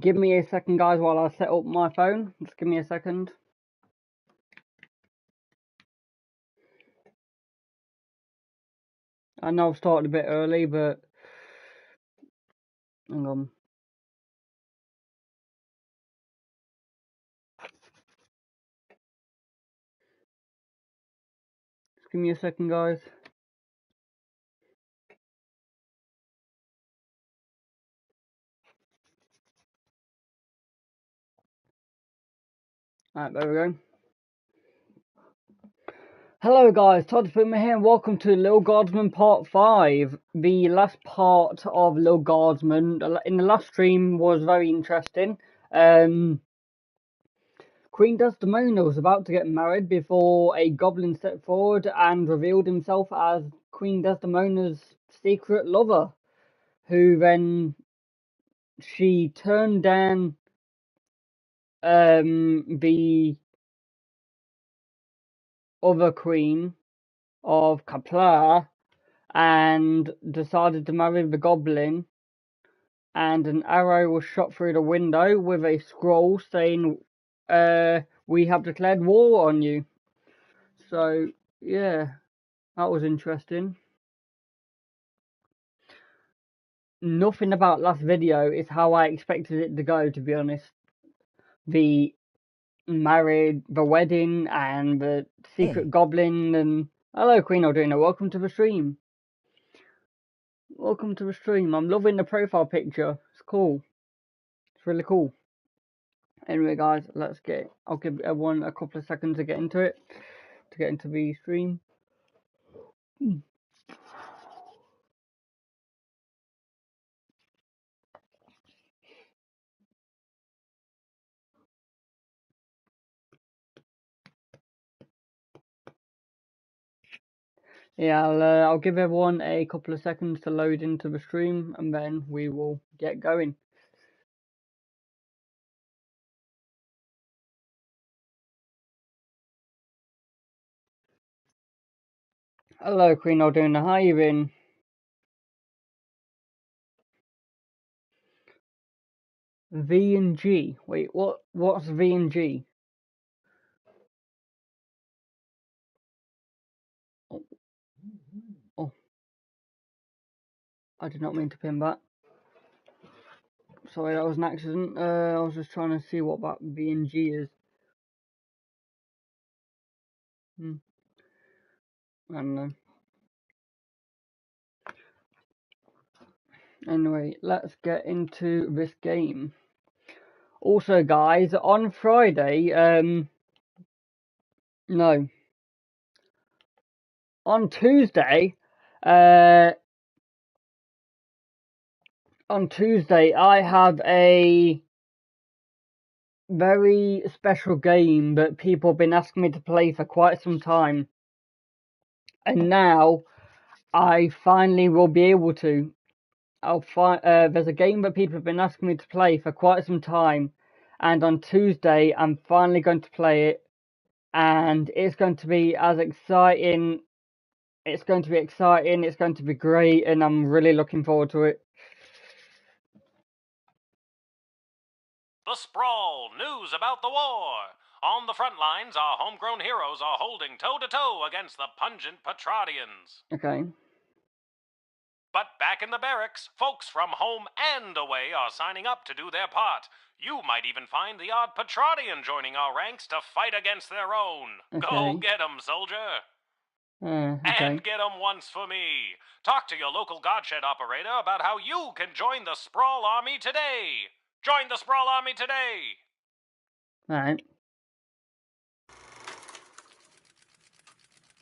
Give me a second, guys, while I set up my phone. Just give me a second. I know I've started a bit early, but hang on. Just give me a second, guys. Alright, there we go. Hello guys, Todd Boomer here and welcome to LiL Guardsmen Part 5. The last part of LiL Guardsmen in the last stream was very interesting. Queen Desdemona was about to get married before a goblin stepped forward and revealed himself as Queen Desdemona's secret lover, who then she turned down the other queen of Kapla and decided to marry the goblin, and an arrow was shot through the window with a scroll saying, we have declared war on you. So yeah, that was interesting. Nothing about last video is how I expected it to go, to be honest. The wedding and the secret goblin, and hello Queen Aldina, welcome to the stream. Welcome to the stream. I'm loving the profile picture. It's cool. It's really cool. Anyway guys, let's get, I'll give everyone a couple of seconds to get into it, to get into the stream. Yeah, I'll give everyone a couple of seconds to load into the stream and then we will get going. Hello Queen Aldona, how you been? V and G. Wait, what's V and G? Oh, I did not mean to pin that. Sorry, that was an accident. I was just trying to see what that V and G is. I don't know. Anyway, let's get into this game. Also, guys, on Friday, no, on Tuesday, I have a very special game that people have been asking me to play for quite some time, and now I finally will be able to. There's a game that people have been asking me to play for quite some time, and on Tuesday I'm finally going to play it, and it's going to be as exciting. It's going to be exciting, it's going to be great, and I'm really looking forward to it. The Sprawl, news about the war. On the front lines, our homegrown heroes are holding toe-to-toe against the pungent Petradians. Okay. But back in the barracks, folks from home and away are signing up to do their part. You might even find the odd Petradian joining our ranks to fight against their own. Okay. Go get 'em, soldier. Okay. And get 'em once for me. Talk to your local Godshed operator about how you can join the Sprawl Army today. Join the Sprawl Army today. Alright.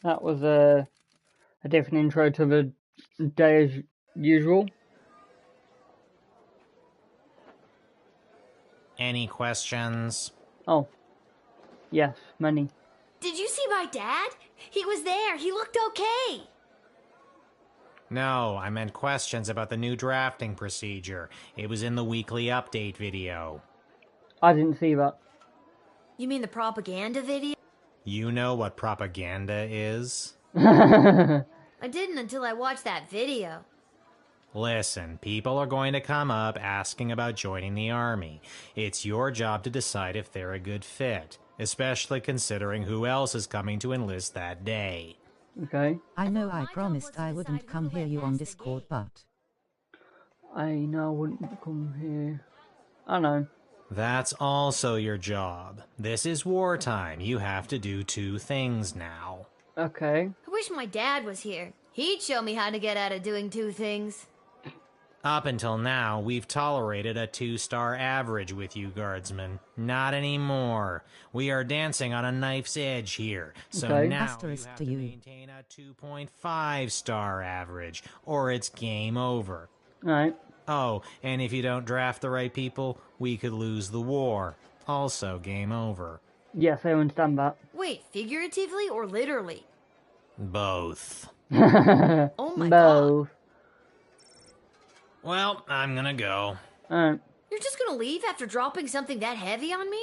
That was a different intro to the day as usual. Any questions? Oh. Yes, many. Did you see my dad? He was there. He looked okay. No, I meant questions about the new drafting procedure. It was in the weekly update video. I didn't see that. You mean the propaganda video? You know what propaganda is? I didn't until I watched that video. Listen, people are going to come up asking about joining the army. It's your job to decide if they're a good fit, especially considering who else is coming to enlist that day. Okay. I know I promised I wouldn't come hear you on Discord, but... I know I wouldn't come here. I know. That's also your job. This is wartime. You have to do 2 things now. Okay. I wish my dad was here. He'd show me how to get out of doing 2 things. Up until now, we've tolerated a 2-star average with you, Guardsmen. Not anymore. We are dancing on a knife's edge here. So Okay. now Asterisk you have to to you. maintain a 2.5-star average, or it's game over. Alright. Oh, and if you don't draft the right people, we could lose the war. Also game over. Yes, I understand that. Wait, figuratively or literally? Both. Oh my god. Both. Well, I'm gonna go. Alright. You're just gonna leave after dropping something that heavy on me?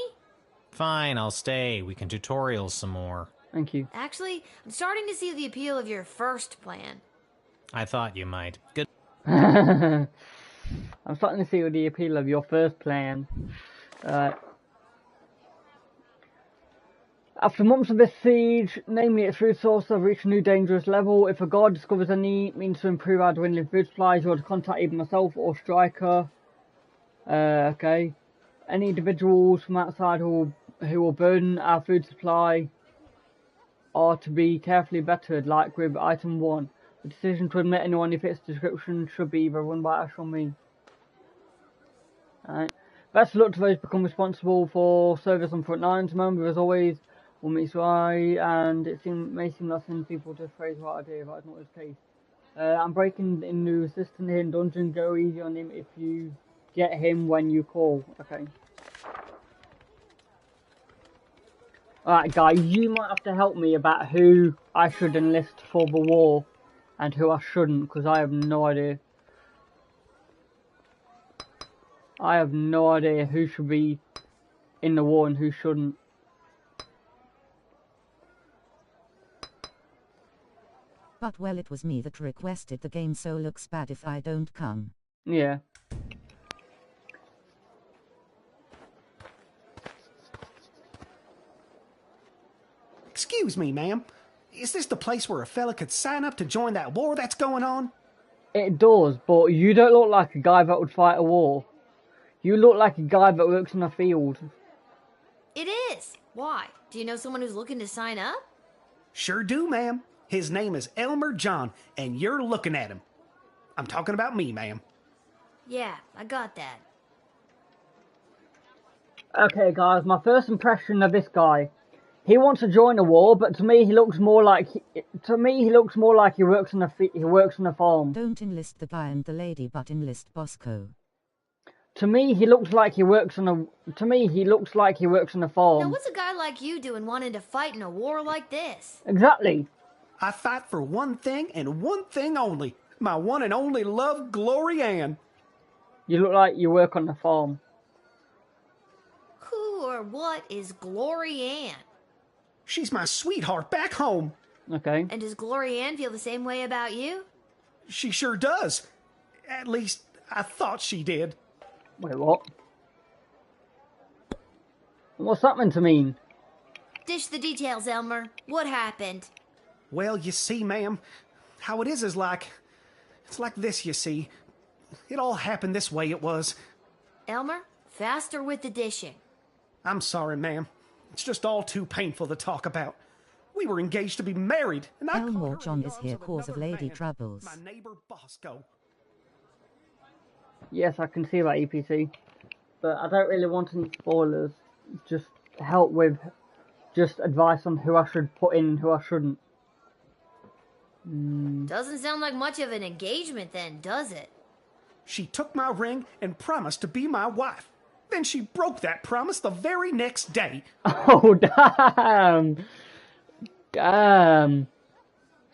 Fine, I'll stay. We can tutorial some more. Thank you. Actually, I'm starting to see the appeal of your first plan. I thought you might. Good. I'm starting to see the appeal of your first plan. After months of this siege, namely its food source have reached a new dangerous level. If a guard discovers any means to improve our dwindling food supplies, you ought to contact either myself or Striker. Okay. Any individuals from outside who will burden our food supply are to be carefully vetted, like with item 1. The decision to admit anyone who fits the description should be either run by Ash or me. Alright. Best of luck to those who become responsible for service on front lines. Remember, as always, one meets eye, and may seem less than people to phrase what I do, but that's not his case. I'm breaking in new assistant here in dungeon. Go easy on him if you get him when you call. Okay. Alright guys, you might have to help me about who I should enlist for the war and who I shouldn't, because I have no idea. I have no idea who should be in the war and who shouldn't. But well, it was me that requested the game, so looks bad if I don't come. Yeah. Excuse me, ma'am. Is this the place where a fella could sign up to join that war that's going on? It does, but you don't look like a guy that would fight a war. You look like a guy that works in a field. It is. Why? Do you know someone who's looking to sign up? Sure do, ma'am. His name is Elmer John, and you're looking at him. I'm talking about me, ma'am. Yeah, I got that. Okay guys, my first impression of this guy. He wants to join a war, but to me he looks more like he works on a farm. Don't enlist the guy and the lady, but enlist Bosco. To me he looks like he works on a farm. Now, what's a guy like you doing wanting to fight in a war like this? Exactly. I fight for one thing and one thing only. My one and only love, Glory Ann. You look like you work on a farm. Who or what is Glory Ann? She's my sweetheart back home. Okay. And does Glory Ann feel the same way about you? She sure does. At least, I thought she did. Wait, what? What's that meant to mean? Dish the details, Elmer. What happened? Well, you see, ma'am, how it is it's like this, you see. It all happened this way, it was. Elmer, faster with the dishing. I'm sorry, ma'am. It's just all too painful to talk about. We were engaged to be married, and I Elmore caught her John in the is arms here, of cause of another lady man, troubles. my neighbor Bosco. Yes, I can see that, EPC. But I don't really want any spoilers. Just help with just advice on who I should put in and who I shouldn't. Doesn't sound like much of an engagement then, does it? She took my ring and promised to be my wife. Then she broke that promise the very next day. Oh, damn! Damn.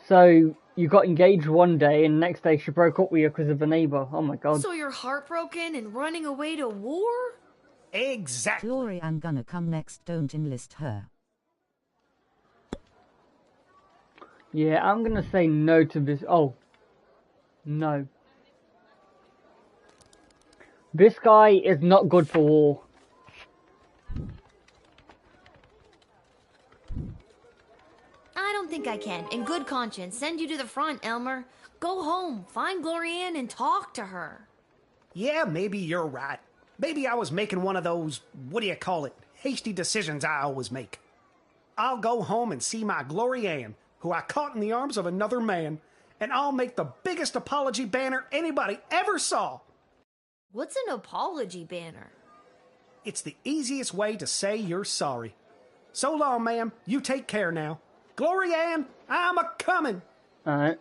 So, you got engaged one day and the next day she broke up with you because of a neighbour. Oh my god. So you're heartbroken and running away to war? Exactly. Glory Ann gonna come next, don't enlist her. Yeah, I'm gonna say no to this. Oh. No. This guy is not good for war. I don't think I can, in good conscience, send you to the front, Elmer. Go home, find Glorianne, and talk to her. Yeah, maybe you're right. Maybe I was making one of those, what do you call it, hasty decisions I always make. I'll go home and see my Glorianne, who I caught in the arms of another man, and I'll make the biggest apology banner anybody ever saw. What's an apology banner? It's the easiest way to say you're sorry. So long, ma'am. You take care now. Glorianne, I'm a-comin'. Alright.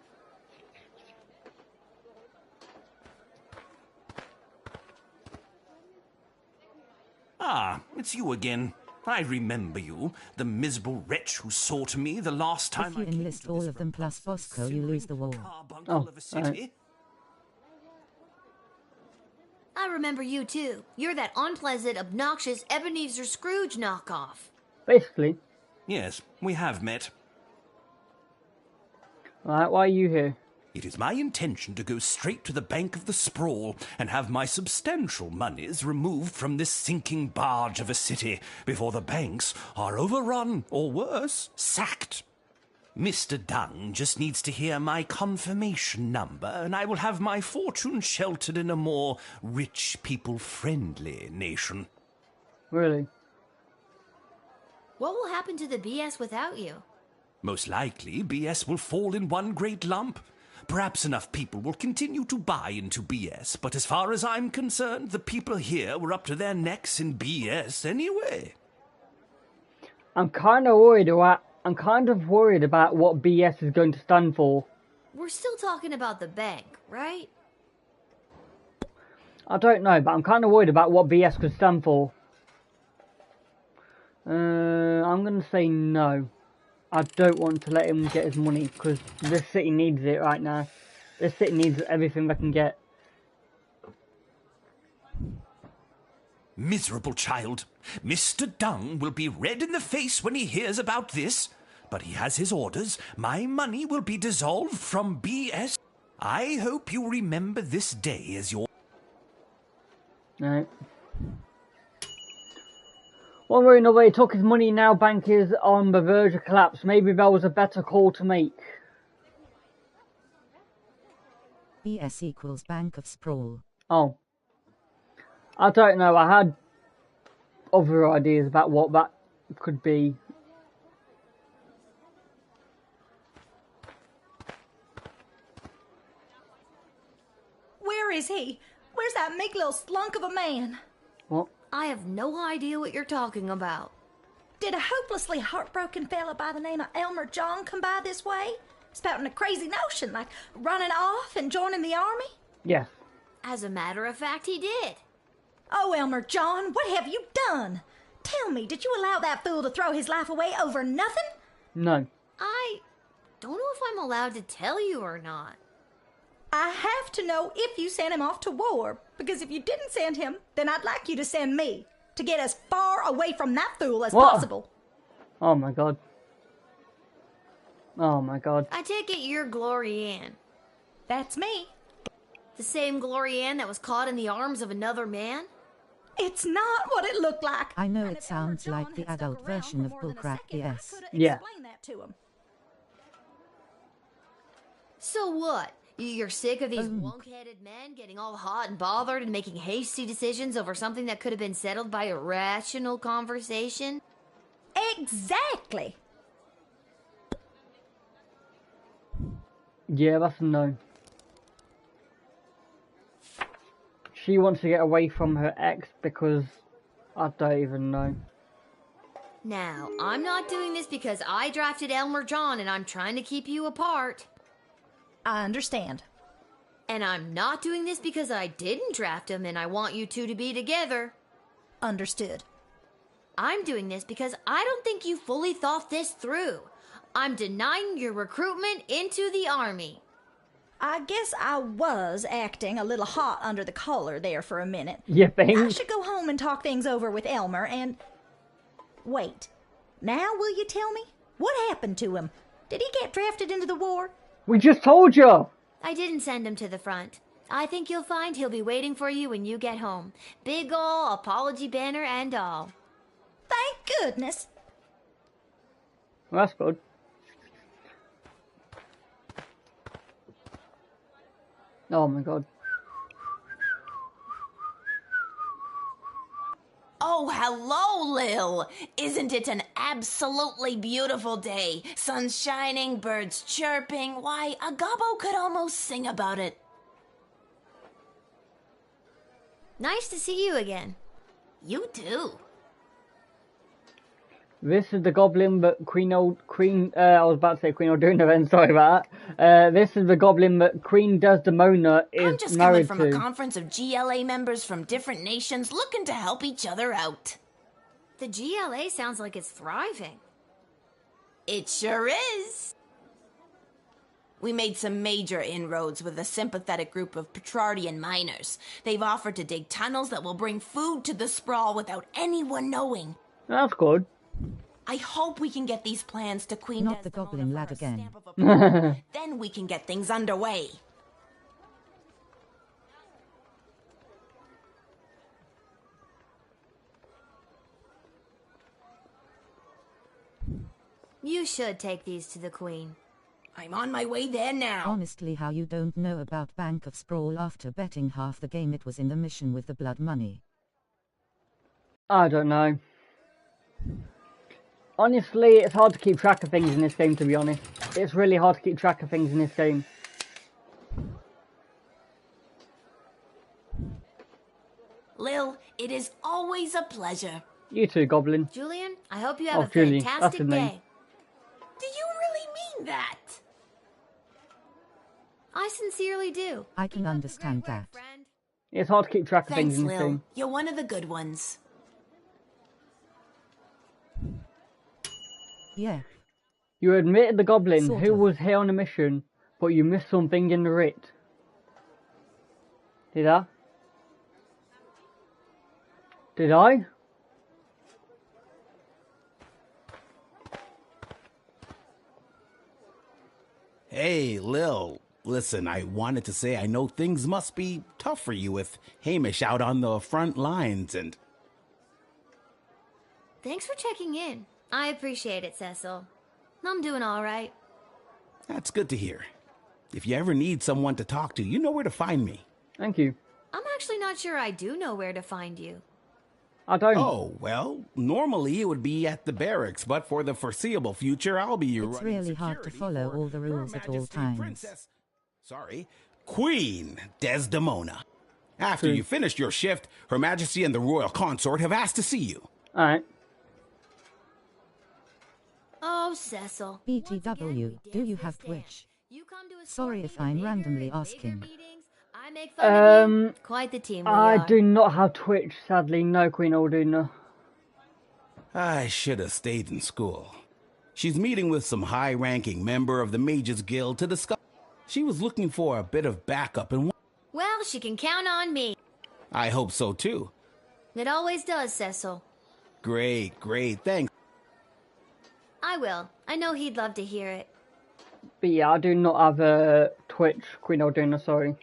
Ah, it's you again. I remember you, the miserable wretch who saw to me the last time If you I came enlist to all this of them plus Bosco, you lose the war. carbuncle Oh, of a city. I remember you too. You're that unpleasant, obnoxious Ebenezer Scrooge knockoff. Basically. Yes, we have met. Alright, why are you here? It is my intention to go straight to the bank of the sprawl and have my substantial moneys removed from this sinking barge of a city before the banks are overrun, or worse, sacked. Mr. Dunn just needs to hear my confirmation number, and I will have my fortune sheltered in a more rich people-friendly nation. Really? What will happen to the BS without you? Most likely, BS will fall in one great lump. Perhaps enough people will continue to buy into BS, but as far as I'm concerned, the people here were up to their necks in BS anyway. I'm kind of worried about what BS is going to stand for. We're still talking about the bank, right? I don't know, but I'm kind of worried about what BS could stand for. I'm going to say no. I don't want to let him get his money, because this city needs it right now. This city needs everything they can get. Miserable child. Mr. Dung will be red in the face when he hears about this. But he has his orders. My money will be dissolved from BS. I hope you remember this day as your... Right. One way or another, he took his money, now bank is on the verge of collapse. Maybe that was a better call to make. BS equals Bank of Sprawl. Oh. I don't know, I had other ideas about what that could be. Where is he? Where's that meek little slunk of a man? What? I have no idea what you're talking about. Did a hopelessly heartbroken fella by the name of Elmer John come by this way? Spouting a crazy notion, like running off and joining the army? Yes. As a matter of fact, he did. Oh, Elmer John, what have you done? Tell me, did you allow that fool to throw his life away over nothing? No. I don't know if I'm allowed to tell you or not. I have to know if you sent him off to war, because if you didn't send him, then I'd like you to send me, to get as far away from that fool as What? possible. Oh my god. Oh my god. I take it you're Glorianne. That's me. The same Glorianne that was caught in the arms of another man? It's not what it looked like. I know And it if Elmer sounds like John the had stuck adult around version for of more than a bullcrap second, I BS. coulda Yeah. explained that to him. So what? You're sick of these wonk-headed men getting all hot and bothered and making hasty decisions over something that could have been settled by a rational conversation? Exactly. Yeah, that's a no. She wants to get away from her ex because I don't even know. Now, I'm not doing this because I drafted Elmer John and I'm trying to keep you apart. I understand. And I'm not doing this because I didn't draft him and I want you two to be together. Understood. I'm doing this because I don't think you fully thought this through. I'm denying your recruitment into the army. I guess I was acting a little hot under the collar there for a minute. You I think? should go home and talk things over with Elmer and... Wait. Now will you tell me? What happened to him? Did he get drafted into the war? We just told you! I didn't send him to the front. I think you'll find he'll be waiting for you when you get home. Big ol' apology banner and all. Thank goodness. Well, that's good. Oh my god. Oh, hello, Lil. Isn't it an absolutely beautiful day? Sun's shining, birds chirping. Why, a gobbo could almost sing about it. Nice to see you again. You too. This is the goblin that I was about to say Queen Alduna then, sorry about that. This is the goblin that Queen Desdemona is I'm just coming married from to. a conference of GLA members from different nations looking to help each other out. The GLA sounds like it's thriving. It sure is. We made some major inroads with a sympathetic group of Petrardian miners. They've offered to dig tunnels that will bring food to the sprawl without anyone knowing. That's good. I hope we can get these plans to Queen Not the Desdemona goblin for lad her again. stamp of approval. Then we can get things underway. You should take these to the Queen. I'm on my way there now. Honestly, how you don't know about Bank of Sprawl after betting half the game it was in the mission with the blood money? I don't know. Honestly, it's hard to keep track of things in this game, to be honest. It's really hard to keep track of things in this game. Lil, it is always a pleasure. You too, Goblin. Julian, I hope you have a Julian, that's fantastic his name. day. Do you really mean that? I sincerely do. I can understand that. Friend. It's hard to keep track of Thanks, things in this Lil. game. You're one of the good ones. Yeah. You admitted the Goblin Sort who of. was here on a mission, but you missed something in the writ. Did I? Did I? Hey, Lil. Listen, I wanted to say I know things must be tough for you with Hamish out on the front lines and... Thanks for checking in. I appreciate it, Cecil. I'm doing all right. That's good to hear. If you ever need someone to talk to, you know where to find me. Thank you. I'm actually not sure I do know where to find you. I don't. Oh, well, normally it would be at the barracks, but for the foreseeable future, I'll be your It's running really hard to security follow for all the Her rules at all Majesty times. Queen Desdemona. After True. you finished your shift, Her Majesty and the royal consort have asked to see you. Alright. Oh, Cecil. BTW, do you have Twitch? Sorry if I'm randomly asking. I make fun of you. Quite the team we I are. do not have Twitch, sadly. No, Queen Alduna. I should have stayed in school. She's meeting with some high-ranking member of the Mages Guild to discuss. She was looking for a bit of backup and... Well, she can count on me. I hope so, too. It always does, Cecil. Great, thanks. I will. I know he'd love to hear it. But yeah, I do not have a Twitch, Queen Alduna, sorry.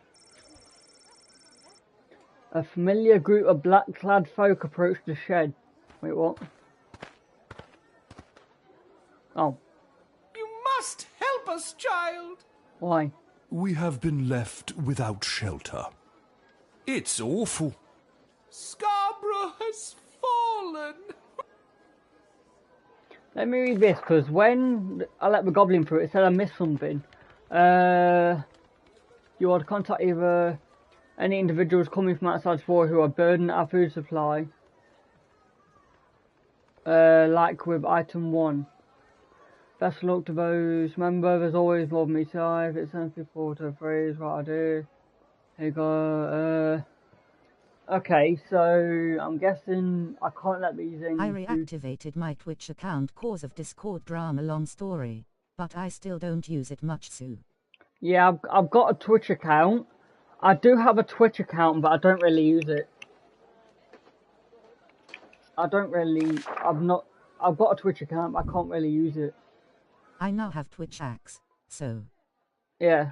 A familiar group of black-clad folk approached the shed. Wait, what? Oh, You must help us, child. why? We have been left without shelter. It's awful. Scarborough has fallen. Let me read this, because when I let the goblin through, it said I missed something. You are to contact either any individuals coming from outside Spore who are burdened our food supply. Like with item 1. Best of luck to those. Remember, there's always more than me side. If it's anything forward to a phrase, what I do. Here you go. Okay, so I'm guessing I can't let these in. I reactivated my Twitch account cause of Discord drama, long story. But I still don't use it much, Sue. Yeah, I've got a Twitch account. I do have a Twitch account, but I don't really use it. I've got a Twitch account, but I can't really use it. I now have Twitch Axe, so... Yeah.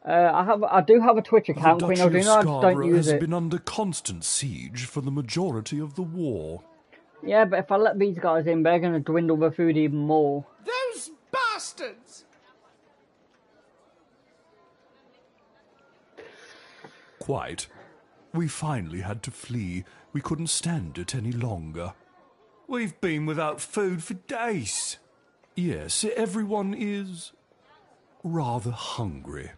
I do have a Twitch account, The Queen Duchy of Aldina, I just don't Scarborough use has it. been under constant siege for the majority of the war. Yeah, but if I let these guys in, they're going to dwindle the food even more. Those bastards! Quite. We finally had to flee. We couldn't stand it any longer. We've been without food for days. Yes, everyone is rather hungry.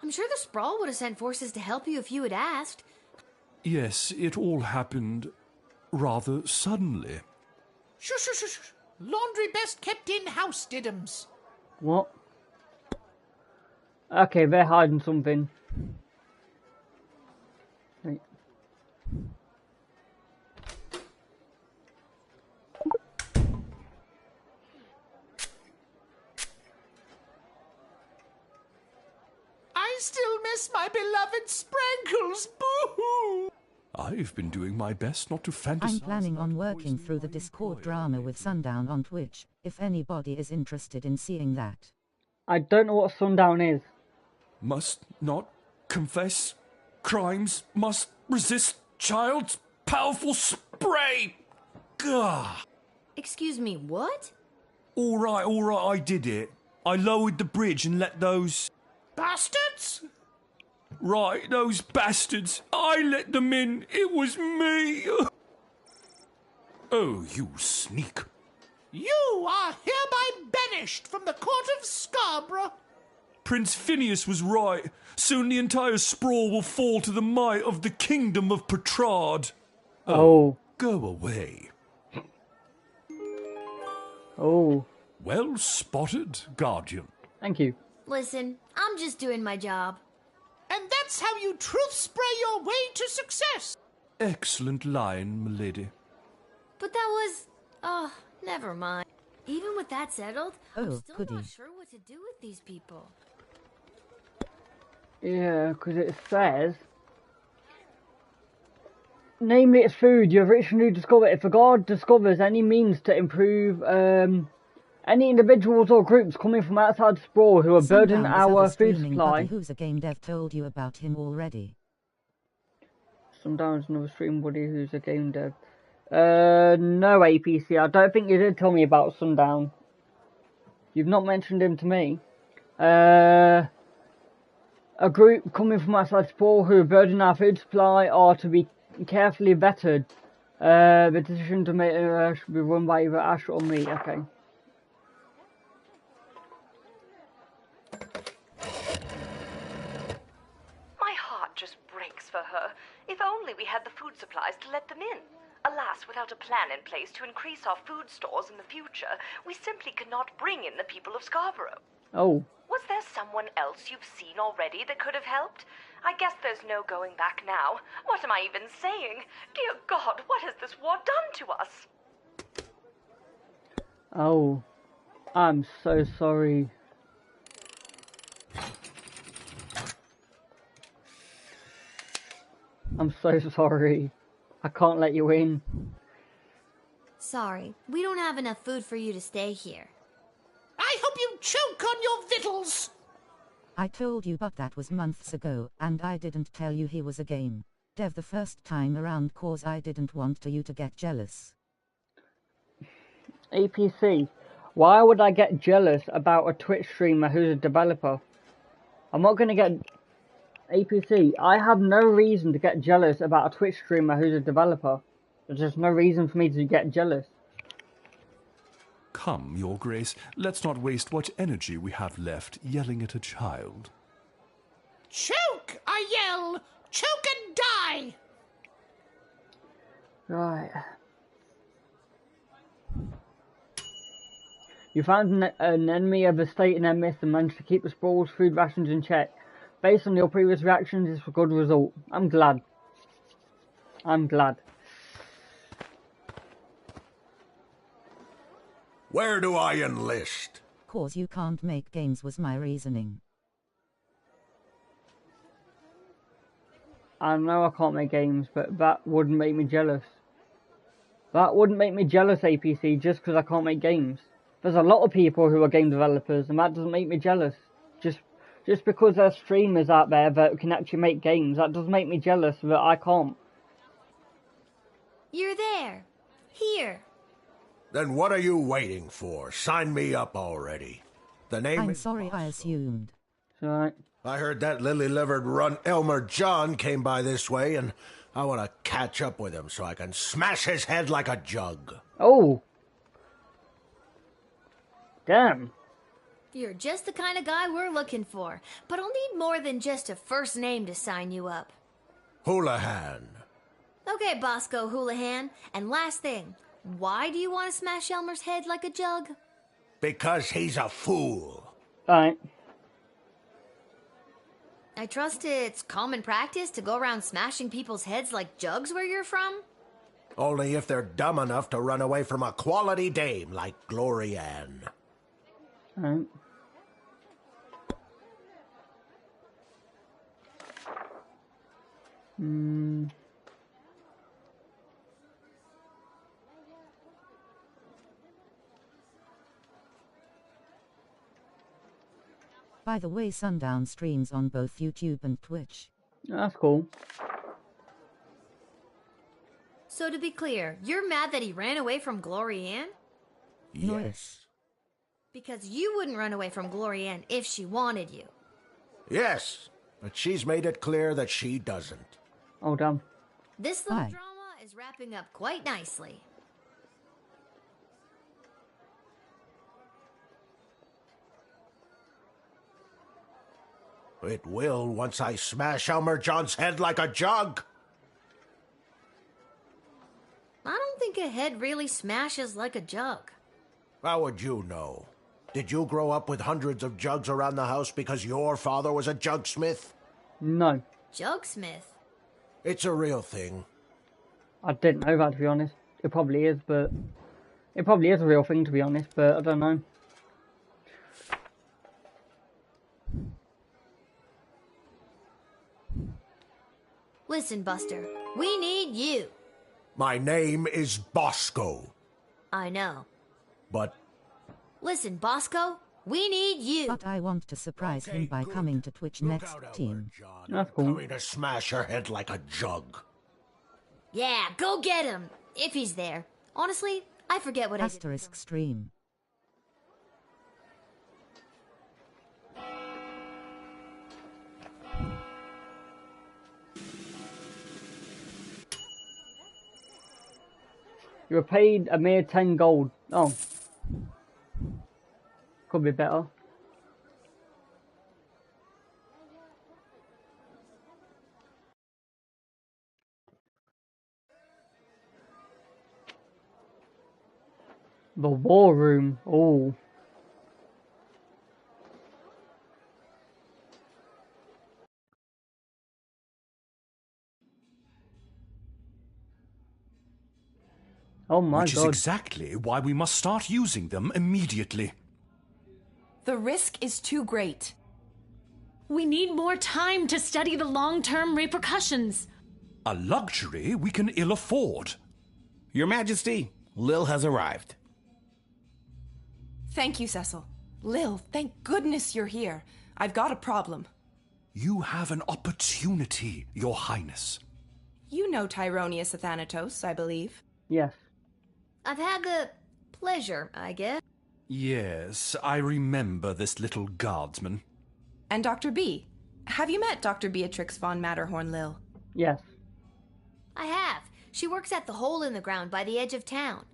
I'm sure the Sprawl would have sent forces to help you if you had asked. Yes, it all happened rather suddenly. Shush, shush, shush, shush. Laundry best kept in-house, Diddums. What? Okay, they're hiding something. Right. I still miss my beloved Sprankles. Boo-hoo! I've been doing my best not to fantasize. I'm planning on about working poisoning through the my Discord boy. drama with Sundown on Twitch, if anybody is interested in seeing that. I don't know what Sundown is. Must not confess crimes, must resist child's powerful spray. Gah! Excuse me, what? All right, I did it. I lowered the bridge and let those... Bastards? Right, those bastards. I let them in. It was me. Oh, you sneak. You are hereby banished from the court of Scarborough. Prince Phineas was right. Soon the entire sprawl will fall to the might of the kingdom of Petrard. Oh. Go away. Oh. Well spotted, Guardian. Thank you. Listen, I'm just doing my job. And that's how you truth spray your way to success. Excellent line, milady. But that was... Oh, never mind. Even with that settled, I'm Oh, still goody. not sure what to do with these people. Yeah, because it says... Name its food, you have richly discovered. If a guard discovers any means to improve any individuals or groups coming from outside Sprawl who are burdening Sundown, this our other food streaming supply... buddy who's a game dev told you about him already. Sometimes another stream buddy who's a game dev. No APC, I don't think you did tell me about Sundown. You've not mentioned him to me. A group coming from outside Sprawl who are burdening our food supply are to be carefully vetted. The decision to make should be run by either Ash or me. Okay. My heart just breaks for her. If only we had the food supplies to let them in. Alas, without a plan in place to increase our food stores in the future, we simply cannot bring in the people of Scarborough. Oh. Was there someone else you've seen already that could have helped? I guess there's no going back now. What am I even saying? Dear God, what has this war done to us? Oh. I'm so sorry. I'm so sorry. I can't let you in. Sorry, we don't have enough food for you to stay here. I hope you choke on your victuals. I told you, but that was months ago, and I didn't tell you he was a game dev the first time around cause I didn't want you to get jealous. APC, why would I get jealous about a Twitch streamer who's a developer? I'm not gonna get... APC, I have no reason to get jealous about a Twitch streamer who's a developer. There's just no reason for me to get jealous. Come, Your Grace, let's not waste what energy we have left yelling at a child. Choke, I yell. Choke and die. Right. You found an enemy of the state in their midst and managed to keep the Sprawl's food rations in check. Based on your previous reactions, it's a good result. I'm glad. I'm glad. Where do I enlist? Cause you can't make games was my reasoning. I know I can't make games, but that wouldn't make me jealous. That wouldn't make me jealous, APC, just because I can't make games. There's a lot of people who are game developers, and that doesn't make me jealous. Just because there's streamers out there that can actually make games, that does make me jealous that I can't. You're there. Here. Then what are you waiting for? Sign me up already. The name I'm is sorry, I assumed. Right. I heard that lily-livered runt Elmer John came by this way, and I want to catch up with him so I can smash his head like a jug. Oh. Damn. You're just the kind of guy we're looking for, but I'll need more than just a first name to sign you up. Houlihan. Okay, Bosco Houlihan. And last thing, why do you want to smash Elmer's head like a jug? Because he's a fool. Alright. I trust it's common practice to go around smashing people's heads like jugs where you're from? Only if they're dumb enough to run away from a quality dame like Glory Ann. Alright. By the way, Sundown streams on both YouTube and Twitch. That's cool. So to be clear, you're mad that he ran away from Glory Ann? Yes. Because you wouldn't run away from Glory Ann if she wanted you. Yes, but she's made it clear that she doesn't. Oh, damn. This little drama is wrapping up quite nicely. It will once I smash Elmer John's head like a jug. I don't think a head really smashes like a jug. How would you know? Did you grow up with hundreds of jugs around the house because your father was a jugsmith? No. Jugsmith? It's a real thing. I didn't know that, to be honest. It probably is, but... It probably is a real thing, to be honest, but I don't know. Listen, Buster, we need you. My name is Bosco. I know. But... Listen, Bosco, we need you. But I want to surprise him by coming to Twitch next, team. That's cool. Coming to smash her head like a jug. Yeah, go get him, if he's there. Honestly, I forget what Asterisk stream. You were paid a mere 10 gold. Oh. Could be better. The war room. Oh. Oh my Which is god. exactly why we must start using them immediately. The risk is too great. We need more time to study the long-term repercussions. A luxury we can ill afford. Your Majesty, Lil has arrived. Thank you, Cecil. Lil, thank goodness you're here. I've got a problem. You have an opportunity, Your Highness. You know Tyronius Athanatos, I believe. Yes. I've had the pleasure, I guess. Yes, I remember this little guardsman. And Dr. B. Have you met Dr. Beatrix von Matterhorn, Lil? Yes. I have. She works at the hole in the ground by the edge of town.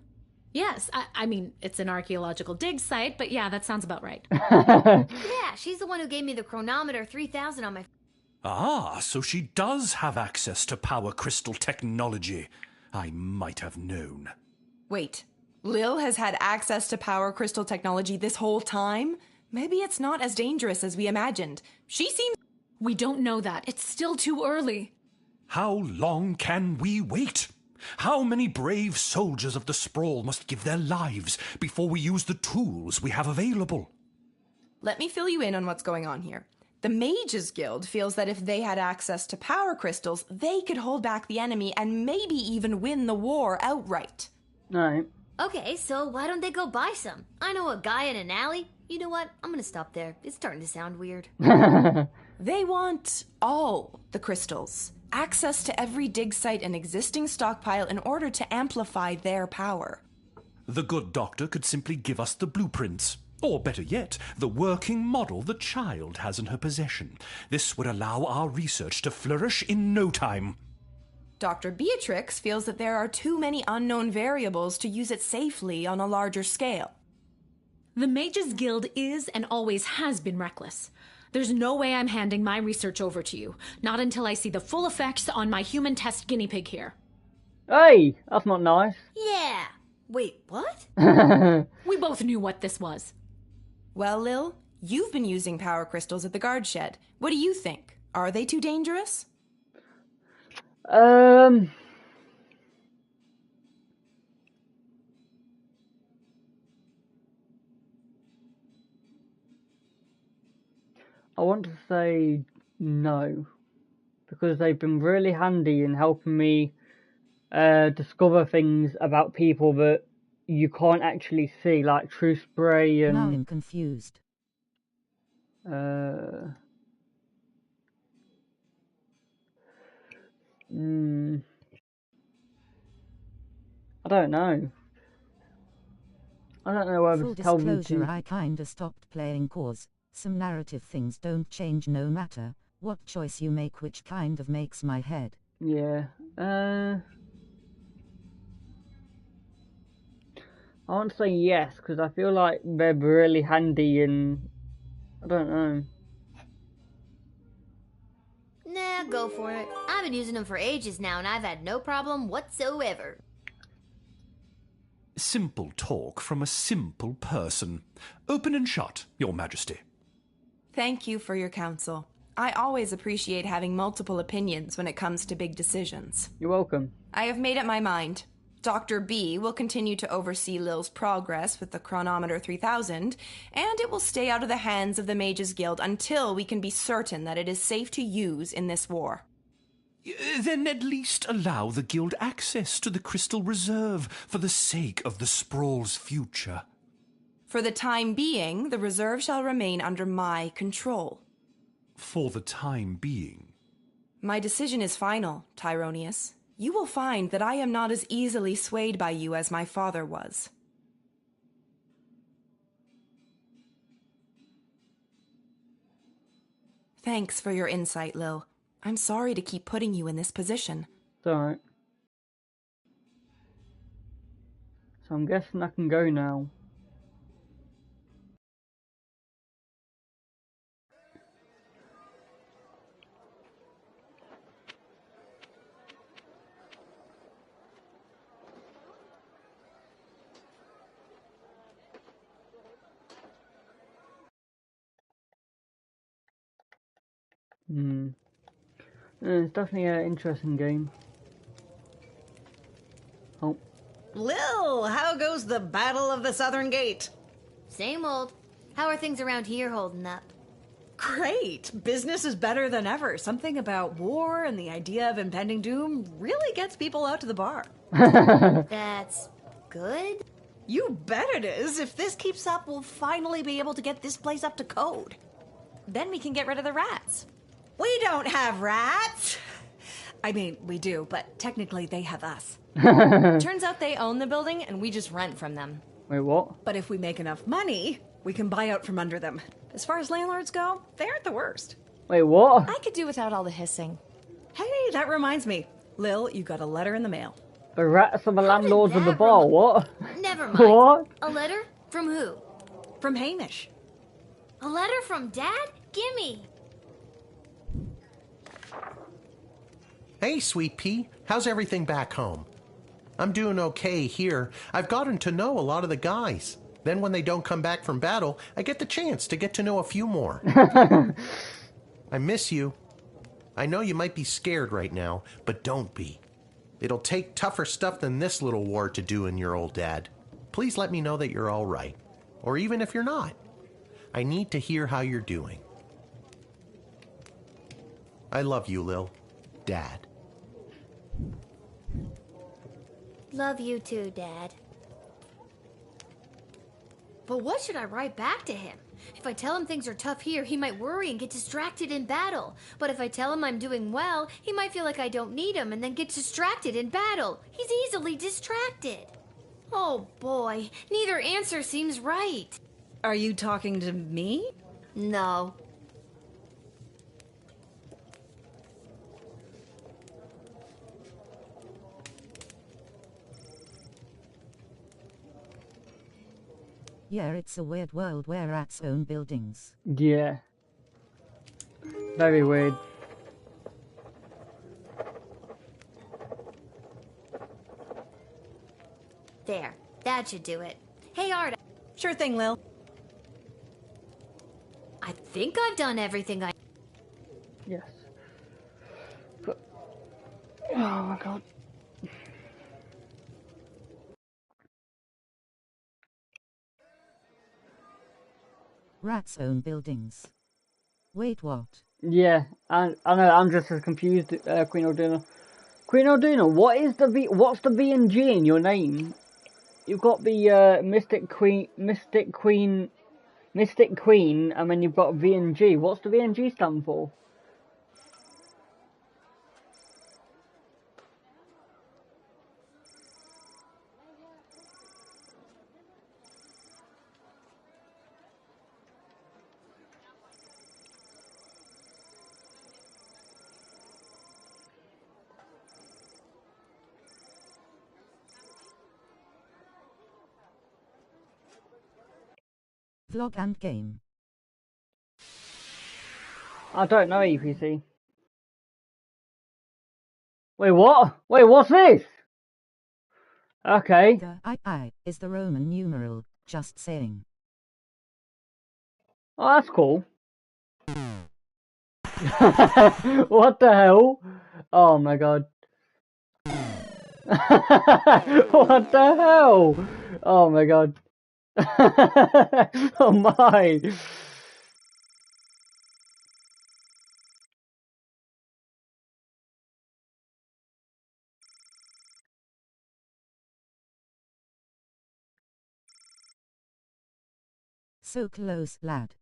Yes, I mean, it's an archaeological dig site, but yeah, that sounds about right. Yeah, she's the one who gave me the chronometer 3000 on my... Ah, so she does have access to power crystal technology. I might have known. Wait, Lil has had access to power crystal technology this whole time? Maybe it's not as dangerous as we imagined. She seems... We don't know that. It's still too early. How long can we wait? How many brave soldiers of the Sprawl must give their lives before we use the tools we have available? Let me fill you in on what's going on here. The Mages Guild feels that if they had access to power crystals, they could hold back the enemy and maybe even win the war outright. Right. Okay, so why don't they go buy some? I know a guy in an alley. You know what? I'm gonna stop there. It's starting to sound weird. They want all the crystals. Access to every dig site and existing stockpile in order to amplify their power. The good doctor could simply give us the blueprints. Or better yet, the working model the child has in her possession. This would allow our research to flourish in no time. Dr. Beatrix feels that there are too many unknown variables to use it safely on a larger scale. The Mages Guild is and always has been reckless. There's no way I'm handing my research over to you. Not until I see the full effects on my human test guinea pig here. Hey, that's not nice. Yeah. Wait, what? We both knew what this was. Well, Lil, you've been using power crystals at the guard shed. What do you think? Are they too dangerous? I want to say no, because they've been really handy in helping me discover things about people that you can't actually see, like True Spray and... Now I'm confused. I don't know. I don't know whether Full to tell them disclosure, to... I kinda stopped playing cause some narrative things don't change no matter what choice you make, which kind of makes my head. Yeah. I want to say yes, because I feel like they're really handy and... I don't know. Nah, go for it. I've been using them for ages now, and I've had no problem whatsoever. Simple talk from a simple person. Open and shut, Your Majesty. Thank you for your counsel. I always appreciate having multiple opinions when it comes to big decisions. You're welcome. I have made up my mind. Dr. B will continue to oversee Lil's progress with the Chronometer 3000, and it will stay out of the hands of the Mages Guild until we can be certain that it is safe to use in this war. Then at least allow the Guild access to the Crystal Reserve for the sake of the Sprawl's future. For the time being, the reserve shall remain under my control. For the time being. My decision is final, Tyronius. You will find that I am not as easily swayed by you as my father was. Thanks for your insight, Lil. I'm sorry to keep putting you in this position. It's alright. So I'm guessing I can go now. It's definitely an interesting game. Oh. Lil, how goes the Battle of the Southern Gate? Same old. How are things around here holding up? Great. Business is better than ever. Something about war and the idea of impending doom really gets people out to the bar. That's good? You bet it is. If this keeps up, we'll finally be able to get this place up to code. Then we can get rid of the rats. We don't have rats. I mean, we do, but technically they have us. Turns out they own the building and we just rent from them. Wait, what? But if we make enough money, we can buy out from under them. As far as landlords go, they aren't the worst. Wait, what? I could do without all the hissing. Hey, that reminds me. Lil, you got a letter in the mail. The rats are the landlords of the bar, what? Never mind. What? A letter? From who? From Hamish. A letter from Dad? Gimme. Hey, Sweet Pea, how's everything back home? I'm doing okay here. I've gotten to know a lot of the guys. Then when they don't come back from battle, I get the chance to get to know a few more. I miss you. I know you might be scared right now, but don't be. It'll take tougher stuff than this little war to do in your old dad. Please let me know that you're all right. Or even if you're not. I need to hear how you're doing. I love you, Lil. Dad. Love you too, Dad. But what should I write back to him? If I tell him things are tough here, he might worry and get distracted in battle. But if I tell him I'm doing well, he might feel like I don't need him and then get distracted in battle. He's easily distracted. Oh boy, neither answer seems right. Are you talking to me? No. Yeah, it's a weird world where rats own buildings. Yeah. Very weird. There, that should do it. Hey, Art. Sure thing, Lil. I think I've done everything I... Yes. But... Oh my god. Rats own buildings. Wait, what? Yeah, I know. I'm just as confused, Queen Ordina. Queen Ordina, what's the V and G in your name? You've got the Mystic Queen, and then you've got V and G. What's the V and G stand for? Vlog and game. I don't know, EPC. Wait, what? Wait, what's this? Okay. The I is the Roman numeral, just saying. Oh, that's cool. What the hell? Oh my god. What the hell? Oh my god. Oh my. So close, lad.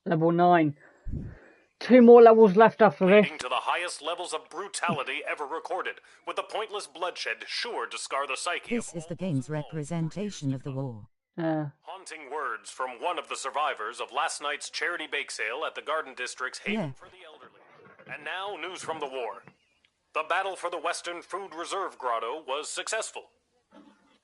Level 9. 2 more levels left after this. Leading to the highest levels of brutality ever recorded, with the pointless bloodshed sure to scar the psyche. This is the game's representation of the war. Haunting words from one of the survivors of last night's charity bake sale at the Garden District's Haven for the Elderly. And now, news from the war. The battle for the Western Food Reserve Grotto was successful.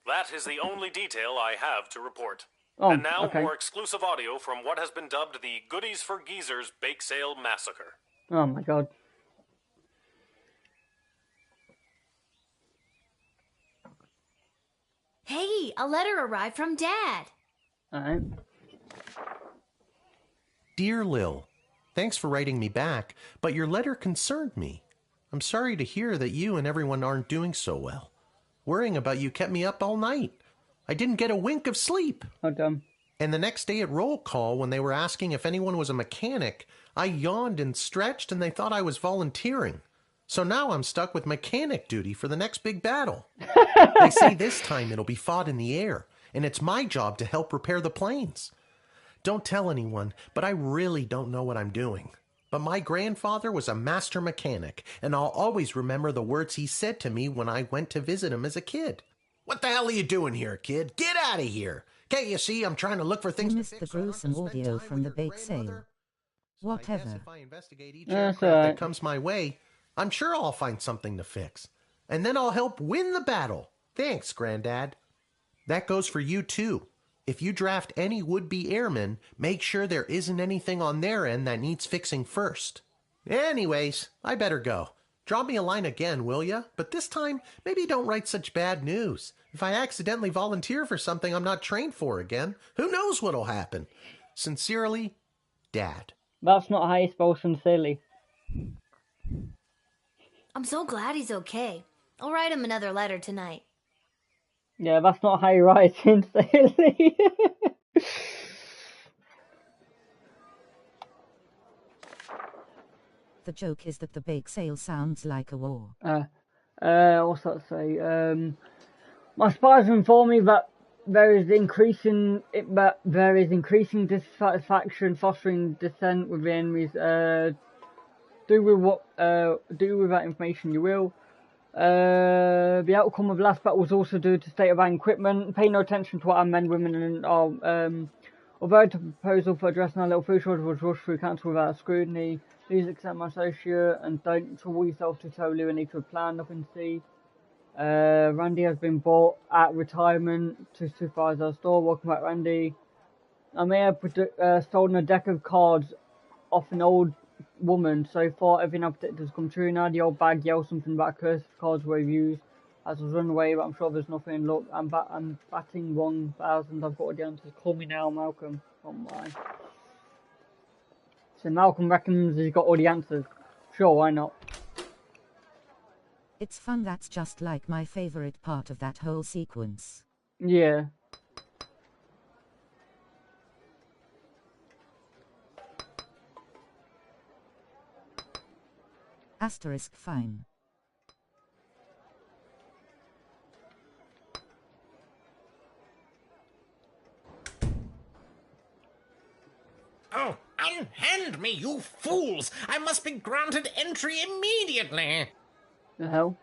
That is the only detail I have to report. Oh, and now, okay. more exclusive audio from what has been dubbed the Goodies for Geezers Bake Sale Massacre. Oh my god. Hey, a letter arrived from Dad. Alright. Dear Lil, thanks for writing me back, but your letter concerned me. I'm sorry to hear that you and everyone aren't doing so well. Worrying about you kept me up all night. I didn't get a wink of sleep. Oh, damn. And the next day at roll call, when they were asking if anyone was a mechanic, I yawned and stretched and they thought I was volunteering. So now I'm stuck with mechanic duty for the next big battle. They say this time it'll be fought in the air, and it's my job to help repair the planes. Don't tell anyone, but I really don't know what I'm doing. But my grandfather was a master mechanic, and I'll always remember the words he said to me when I went to visit him as a kid. What the hell are you doing here, kid? Get out of here! Can't you see I'm trying to look for things You to missed the fix or gruesome spend audio time from the with your bake sale. grandmother? Whatever. If I investigate each That's aircraft alright. that comes my way, I'm sure I'll find something to fix. And then I'll help win the battle. Thanks, Granddad. That goes for you, too. If you draft any would-be airmen, make sure there isn't anything on their end that needs fixing first. Anyways, I better go. Drop me a line again, will ya? But this time, maybe don't write such bad news. If I accidentally volunteer for something I'm not trained for again, who knows what'll happen? Sincerely, Dad. That's not how you spell sincerely. I'm so glad he's okay. I'll write him another letter tonight. Yeah, that's not how you write sincerely. The joke is that the bake sale sounds like a war. What's that say? My spies inform me that there is increasing dissatisfaction fostering dissent with the enemies. Do with that information you will. The outcome of last battle was also due to state of our equipment. Pay no attention to what our men, women, and although the proposal for addressing our little food shortage was rushed through council without scrutiny, please accept my associate and don't trouble yourself to totally need to plan. Nothing to see. Randy has been bought at retirement to supervise our store. Welcome back, Randy. I may have stolen a deck of cards off an old woman. So far, everything I've predicted has come true. Now the old bag yells something about cursed cards were used as I was run away, but I'm sure there's nothing. Look, I'm batting 1,000. I've got all the answers. Call me now, Malcolm. Oh my. So Malcolm reckons he's got all the answers. Sure, why not? It's fun. That's just like my favorite part of that whole sequence. Yeah. Asterisk fine. Oh, unhand me, you fools! I must be granted entry immediately! The hell?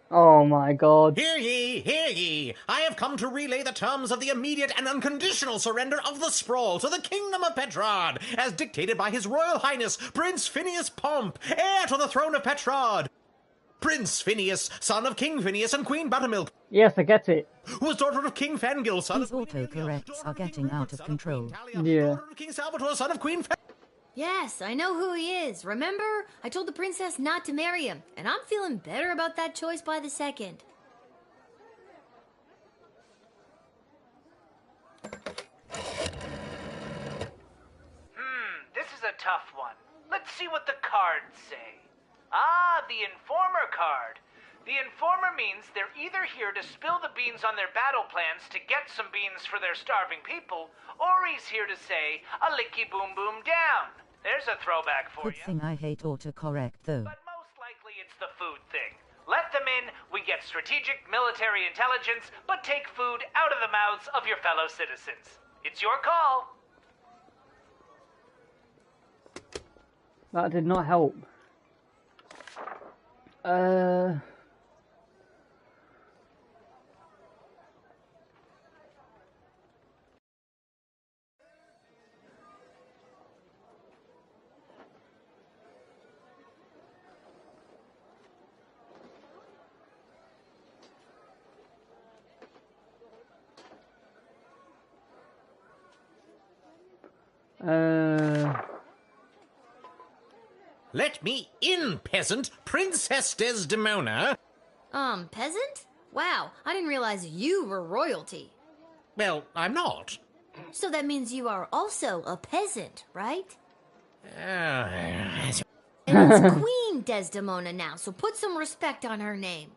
Oh my god. Hear ye, hear ye! I have come to relay the terms of the immediate and unconditional surrender of the sprawl to the Kingdom of Petrod, as dictated by His Royal Highness Prince Phineas Pomp, heir to the throne of Petrod. Prince Phineas, son of King Phineas and Queen Buttermilk. Yes, I get it. Who was daughter of King Fangil, son These autocorrects are getting out of control. Yeah. daughter of King Salvatore, son of Queen Yes, I know who he is. Remember? I told the princess not to marry him, and I'm feeling better about that choice by the second. This is a tough one. Let's see what the cards say. Ah, the Informer card. The Informer means they're either here to spill the beans on their battle plans to get some beans for their starving people, or he's here to say, a licky boom boom down. There's a throwback for Good you. thing I hate autocorrect though. But most likely it's the food thing. Let them in, we get strategic military intelligence, but take food out of the mouths of your fellow citizens. It's your call. That did not help. Let me in, peasant! Princess Desdemona! Peasant? Wow, I didn't realize you were royalty. Well, I'm not. So that means you are also a peasant, right? And it's Queen Desdemona now, so put some respect on her name.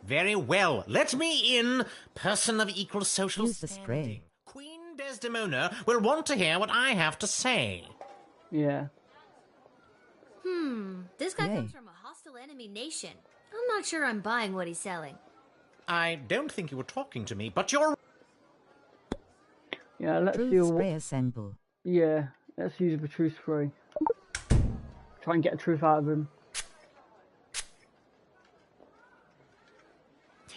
Very well. Let me in, person of equal social Use the spray. Queen Desdemona will want to hear what I have to say. Yeah. This guy Yay. comes from a hostile enemy nation. I'm not sure I'm buying what he's selling. I don't think you were talking to me, but you're... Yeah, let's see Truth what... spray assemble. Yeah, let's use the truth spray. Try and get the truth out of him.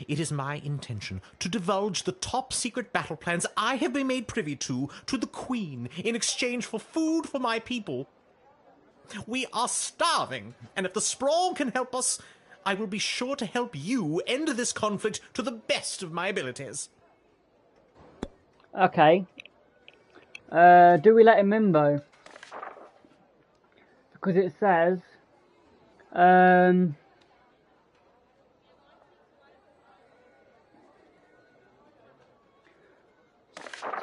It is my intention to divulge the top secret battle plans I have been made privy to the Queen in exchange for food for my people. We are starving, and if the sprawl can help us, I will be sure to help you end this conflict to the best of my abilities. Okay. Do we let him in though? Because it says,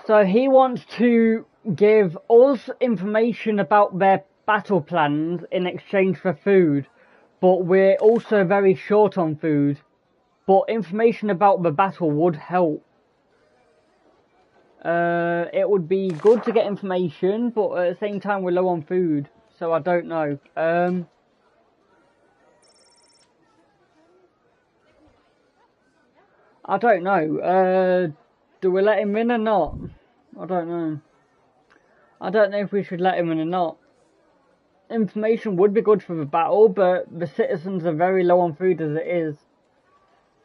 so he wants to give us information about their battle plans in exchange for food, but we're also very short on food. But information about the battle would help. It would be good to get information, but at the same time we're low on food, so I don't know. I don't know. Do we let him in or not? I don't know. I don't know if we should let him in or not. Information would be good for the battle, but the citizens are very low on food as it is.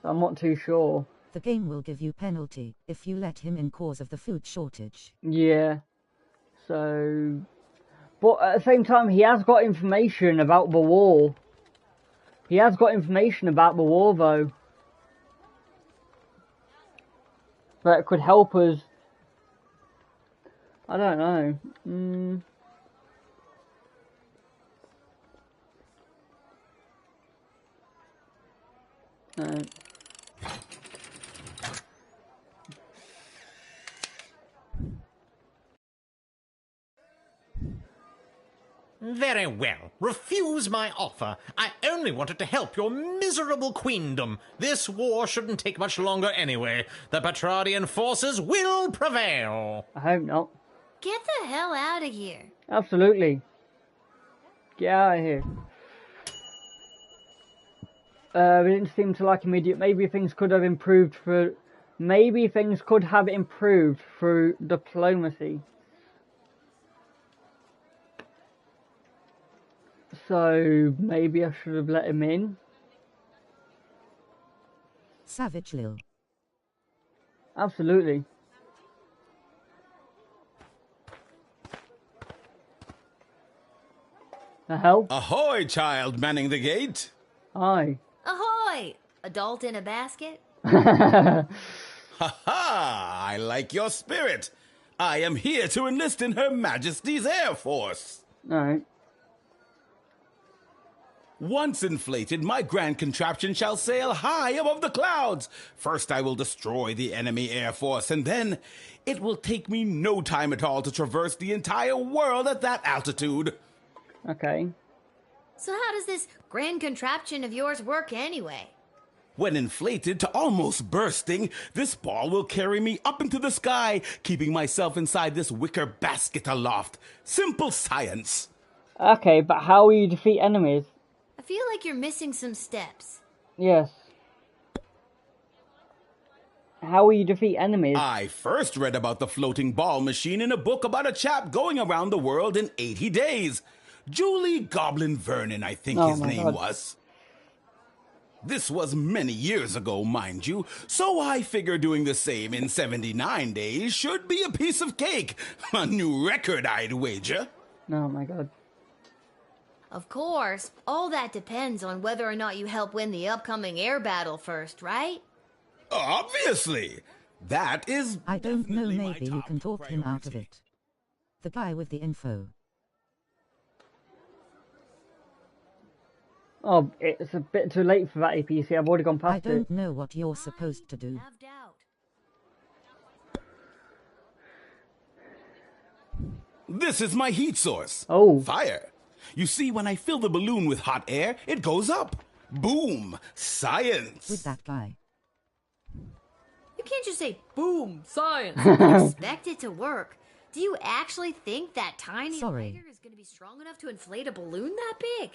So I'm not too sure. The game will give you penalty if you let him in cause of the food shortage. Yeah. So... But at the same time, he has got information about the war. He has got information about the war, though. That could help us. I don't know. Very well. Refuse my offer. I only wanted to help your miserable queendom. This war shouldn't take much longer anyway. The Petrardian forces will prevail. I hope not. Get the hell out of here. Absolutely. Get out of here. We didn't seem to like immediate. Maybe things could have improved through diplomacy. So maybe I should have let him in. Savage Lil. Absolutely. The hell? Ahoy, child manning the gate. Aye. Ahoy! Adult in a basket? Ha ha! I like your spirit. I am here to enlist in Her Majesty's Air Force. Alright. Once inflated, my grand contraption shall sail high above the clouds. First I will destroy the enemy air force, and then it will take me no time at all to traverse the entire world at that altitude. Okay. So how does this grand contraption of yours work anyway? When inflated to almost bursting, this ball will carry me up into the sky, keeping myself inside this wicker basket aloft. Simple science. Okay, but how will you defeat enemies? I feel like you're missing some steps. Yes. How will you defeat enemies? I first read about the floating ball machine in a book about a chap going around the world in 80 days. Julie Goblin Vernon, I think his name was. This was many years ago, mind you, so I figure doing the same in 79 days should be a piece of cake. A new record, I'd wager. Oh my god. Of course, all that depends on whether or not you help win the upcoming air battle first, right? Obviously. That is... I don't know, maybe you can talk him out of it. The guy with the info. Oh, it's a bit too late for that APC. I've already gone past it. I don't know what you're supposed to do. This is my heat source. Oh. Fire. You see, when I fill the balloon with hot air, it goes up. Boom. Science. With that guy. You can't just say, boom, science, and expect it to work. Do you actually think that tiny lighter is going to be strong enough to inflate a balloon that big?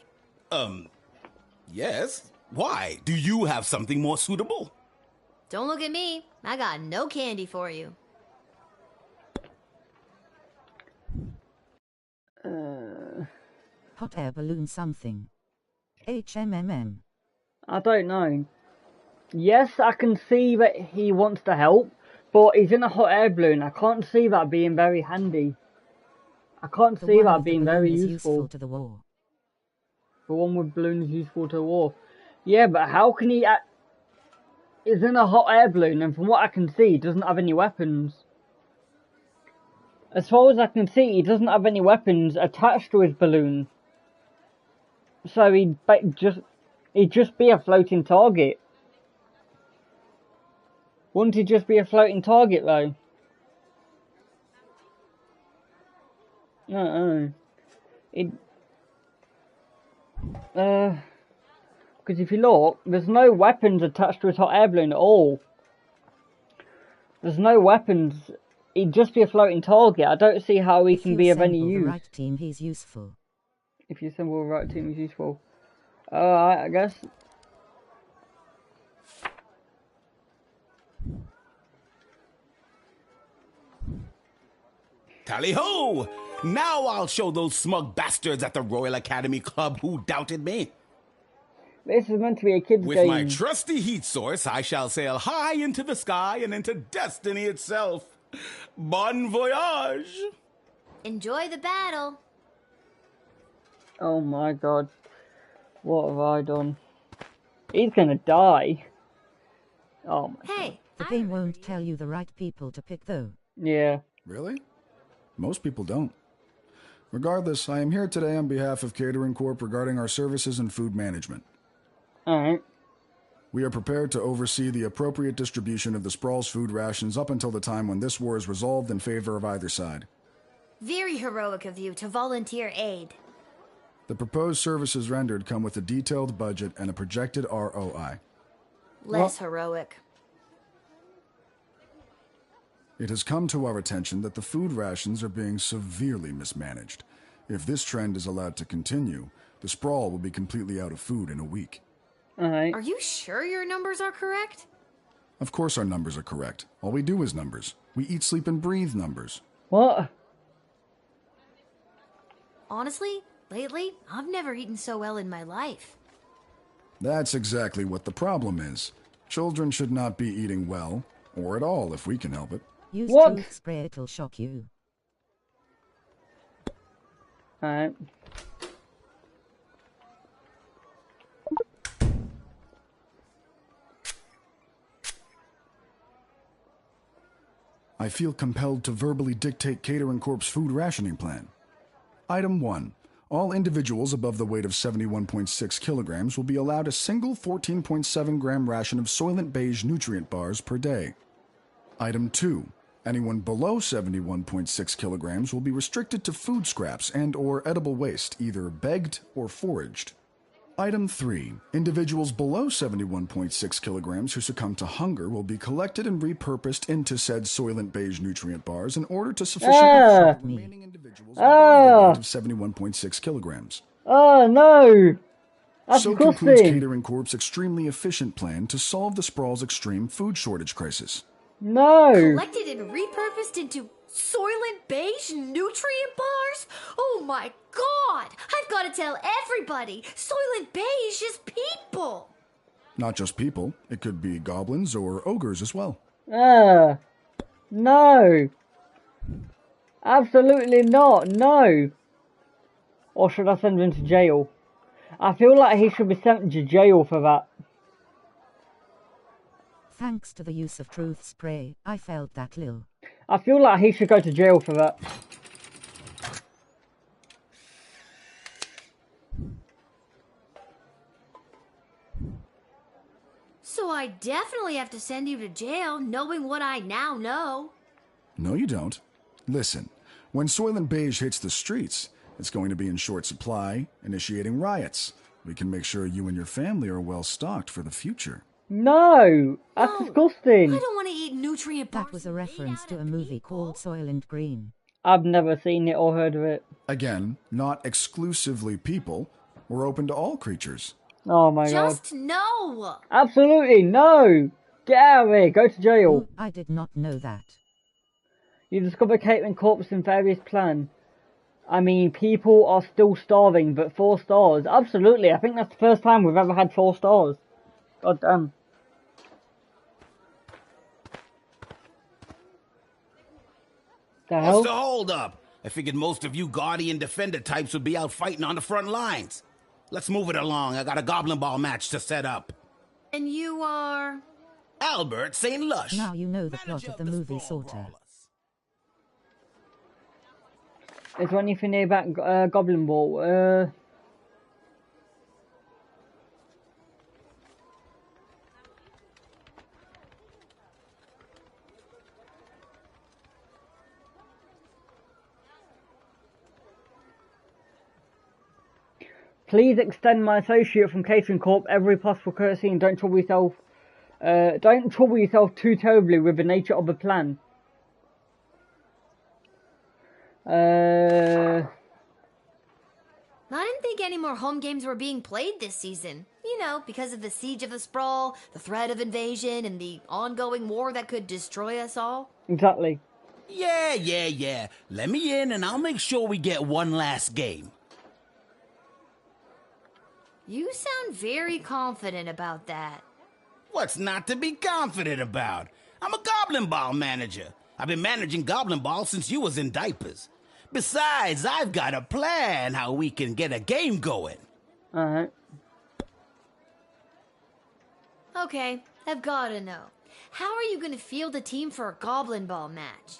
Yes. Why? Do you have something more suitable? Don't look at me. I got no candy for you. Hot air balloon something. HMMM. I don't know. Yes, I can see that he wants to help, but he's in a hot air balloon. I can't see that being very handy. I can't see that being very useful to the war. The one with balloon is useful to the war. Yeah, but how can he... He's in a hot air balloon, and from what I can see, he doesn't have any weapons. As far as I can see, he doesn't have any weapons attached to his balloon. So he'd just be a floating target. Wouldn't he just be a floating target, though? I don't know. Because if you look, there's no weapons attached to his hot air balloon at all. There's no weapons he'd just be a floating target. I don't see how he can be of any If you assemble use. the right team, he's useful. If you assemble the right team, he's useful. Alright, I guess. Tally-ho! Now I'll show those smug bastards at the Royal Academy Club who doubted me. This is meant to be a kid's With game. my trusty heat source, I shall sail high into the sky and into destiny itself. Bon voyage! Enjoy the battle. Oh my god. What have I done? He's gonna die. Oh my Hey, The game won't tell you the right people to pick, though. Yeah. Really? Most people don't. Regardless, I am here today on behalf of Catering Corp regarding our services and food management. Alright. We are prepared to oversee the appropriate distribution of the Sprawl's food rations up until the time when this war is resolved in favor of either side. very heroic of you to volunteer aid. The proposed services rendered come with a detailed budget and a projected ROI. Less heroic. It has come to our attention that the food rations are being severely mismanaged. If this trend is allowed to continue, the Sprawl will be completely out of food in a week. Are you sure your numbers are correct? Of course our numbers are correct. All we do is numbers. We eat, sleep, and breathe numbers. What? Honestly, lately, I've never eaten so well in my life. That's exactly what the problem is. Children should not be eating well, or at all if we can help it. Use truth spray, it'll shock you. Alright. I feel compelled to verbally dictate Catering Corp's food rationing plan. Item 1. All individuals above the weight of 71.6 kilograms will be allowed a single 14.7 gram ration of Soylent Beige nutrient bars per day. Item 2. Anyone below 71.6 kilograms will be restricted to food scraps and or edible waste, either begged or foraged. Item 3. Individuals below 71.6 kilograms who succumb to hunger will be collected and repurposed into said Soylent Beige nutrient bars in order to sufficiently feed the remaining individuals above the weight of 71.6 kilograms. Oh no! That's so disgusting. concludes Catering Corp's extremely efficient plan to solve the Sprawl's extreme food shortage crisis. No! Collected and repurposed into Soylent Beige nutrient bars? Oh my god! I've got to tell everybody! Soylent Beige is people! Not just people, it could be goblins or ogres as well. No! Absolutely not, no! Or should I send him to jail? I feel like he should be sent to jail for that. Thanks to the use of truth spray, I felt that Lil. I feel like he should go to jail for that. So I definitely have to send you to jail, knowing what I now know. No, you don't. Listen, when Soylent Beige hits the streets, it's going to be in short supply, initiating riots. We can make sure you and your family are well stocked for the future. No! That's disgusting! I don't want to eat nutrient bars. That was a reference to a movie called Soylent Green. I've never seen it or heard of it. Again, not exclusively people. We're open to all creatures. Oh my god. Just no! Absolutely no! Get out of here, go to jail. I did not know that. You discover Catering Corp's nefarious plan. I mean, people are still starving, but 4 stars. Absolutely, I think that's the first time we've ever had 4 stars. God damn. The hell? What's the hold up? I figured most of you Guardian Defender types would be out fighting on the front lines. Let's move it along. I got a Goblin Ball match to set up. And you are? Albert St. Lush. Now you know the plot of the movie, sorta. Is there anything here about Goblin Ball? Please extend my associate from Catering Corp every possible courtesy and don't trouble yourself too terribly with the nature of the plan. I didn't think any more home games were being played this season. You know, because of the siege of the Sprawl, the threat of invasion, and the ongoing war that could destroy us all. Exactly. Yeah. Let me in and I'll make sure we get one last game. You sound very confident about that. What's not to be confident about? I'm a Goblin Ball manager. I've been managing Goblin Ball since you was in diapers. Besides, I've got a plan how we can get a game going. Alright. Okay, I've gotta know. How are you gonna field a team for a Goblin Ball match?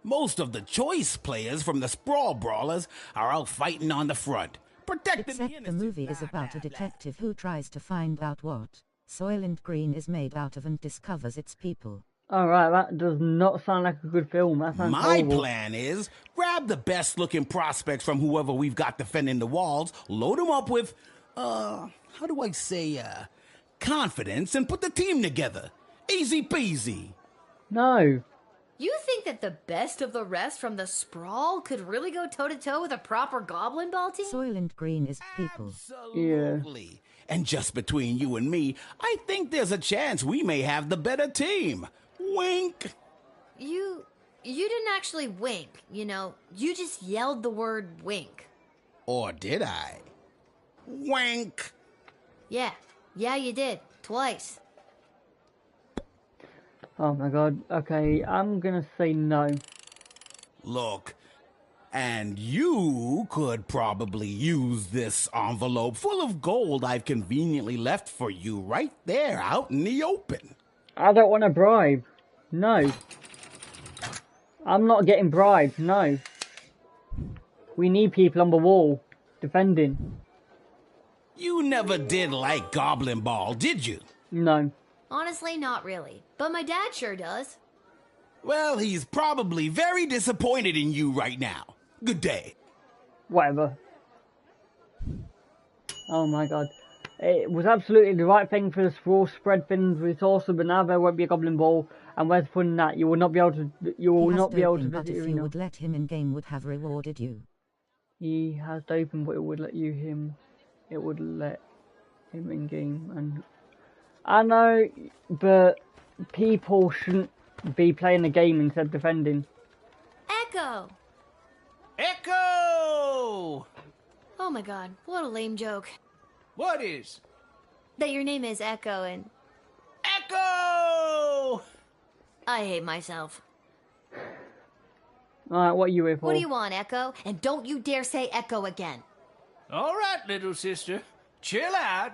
Most of the choice players from the Sprawl Brawlers are out fighting on the front, protecting Except the movie is about a detective who tries to find out what Soylent Green is made out of and discovers its people. Alright, that does not sound like a good film. That sounds My horrible. plan is, grab the best-looking prospects from whoever we've got defending the walls, load them up with, how do I say, confidence, and put the team together. Easy peasy. No. You think that the best of the rest from the Sprawl could really go toe-to-toe with a proper Goblin Ball team? Soylent Green is people. Absolutely. And just between you and me, I think there's a chance we may have the better team. Wink. You didn't actually wink, you know. You just yelled the word wink. Or did I? Wink. Yeah, you did. Twice. Oh my god. Okay, I'm gonna say no. Look, and you could probably use this envelope full of gold I've conveniently left for you right there out in the open. I don't want to bribe. No. I'm not getting bribed. No. We need people on the wall defending. You never did like Goblin Ball, did you? No. Honestly, not really. But my dad sure does. Well, he's probably very disappointed in you right now. Good day. Whatever. Oh my god. It was absolutely the right thing for the Sprawl spread things resources, but now there won't be a Goblin Ball, and where's the fun in that? You will not be able to. You will not be able to but visit if your you would let him in game, would have rewarded you. He has to open, but it would let you him. It would let him in game, and I know, but people shouldn't be playing the game instead of defending. Echo! Echo! Oh my god, what a lame joke. What is? That your name is Echo and... Echo! I hate myself. Alright, what are you here for? What do you want, Echo? And don't you dare say Echo again. All right, little sister. Chill out.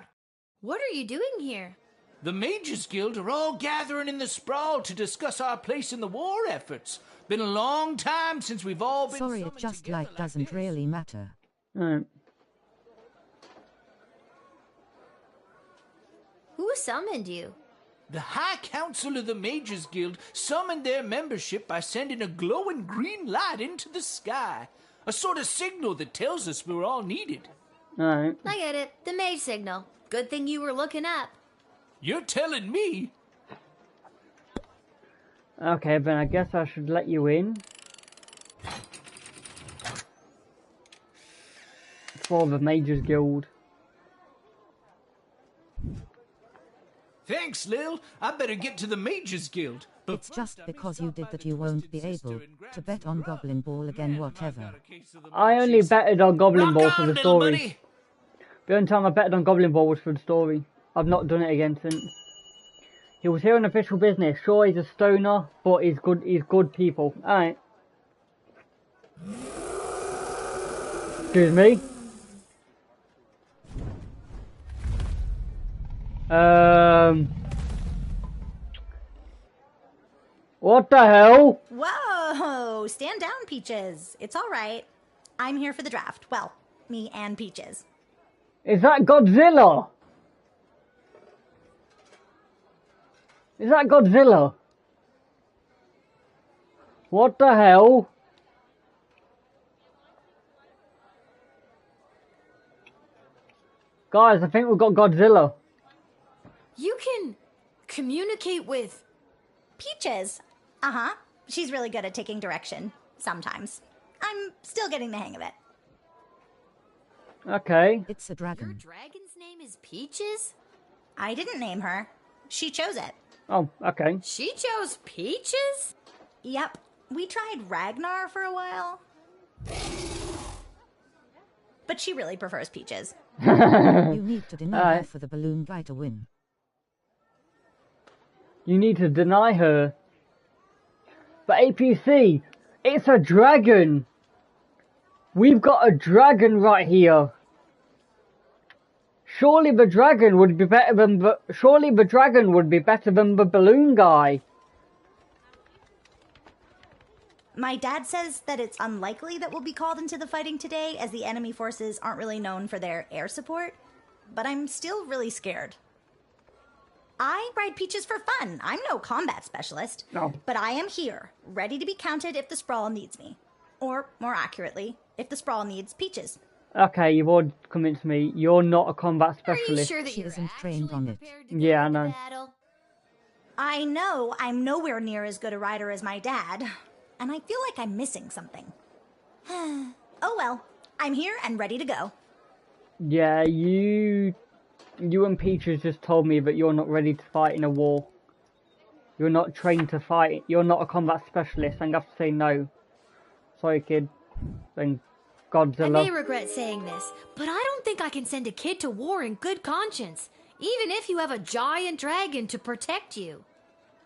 What are you doing here? The Mages Guild are all gathering in the Sprawl to discuss our place in the war efforts. Been a long time since we've all been... Sorry, it just like doesn't really matter. Alright. Who summoned you? The High Council of the Mages Guild summoned their membership by sending a glowing green light into the sky. A sort of signal that tells us we're all needed. Alright. I get it. The mage signal. Good thing you were looking up. You're telling me? Okay, then I guess I should let you in. For the Mages Guild. Thanks, Lil. I better get to the Mages Guild. But it's just because you did that you won't be able to bet on Goblin Ball again, whatever. I only betted on Goblin Ball for the story. Buddy. The only time I betted on Goblin Ball was for the story. I've not done it again since. He was here on official business. Sure, he's a stoner, but he's good people. Alright. Excuse me. What the hell? Whoa! Stand down, Peaches. It's all right. I'm here for the draft. Well, me and Peaches. Is that Godzilla? Is that Godzilla? What the hell? Guys, I think we've got Godzilla. You can communicate with... Peaches. Uh-huh. She's really good at taking direction. Sometimes. I'm still getting the hang of it. Okay. It's a dragon. Your dragon's name is Peaches? I didn't name her. She chose it. Oh, okay. She chose Peaches? Yep. We tried Ragnar for a while. But she really prefers Peaches. You need to deny her for the balloon guy to win. You need to deny her. But APC, it's a dragon. We've got a dragon right here. Surely the dragon would be better than the balloon guy. My dad says that it's unlikely that we'll be called into the fighting today, as the enemy forces aren't really known for their air support. But I'm still really scared. I ride Peaches for fun. I'm no combat specialist. No. But I am here, ready to be counted if the Sprawl needs me. Or, more accurately, if the Sprawl needs Peaches. Okay, you've already convinced me. You're not a combat specialist. Are you sure that She you're isn't trained on it. Yeah, I know. I know I'm nowhere near as good a rider as my dad, and I feel like I'm missing something. Oh well, I'm here and ready to go. Yeah, you and Peaches just told me that you're not ready to fight in a war. You're not trained to fight. You're not a combat specialist. I'm going to have to say no. Sorry, kid. Then Godzilla. I may regret saying this, but I don't think I can send a kid to war in good conscience, even if you have a giant dragon to protect you.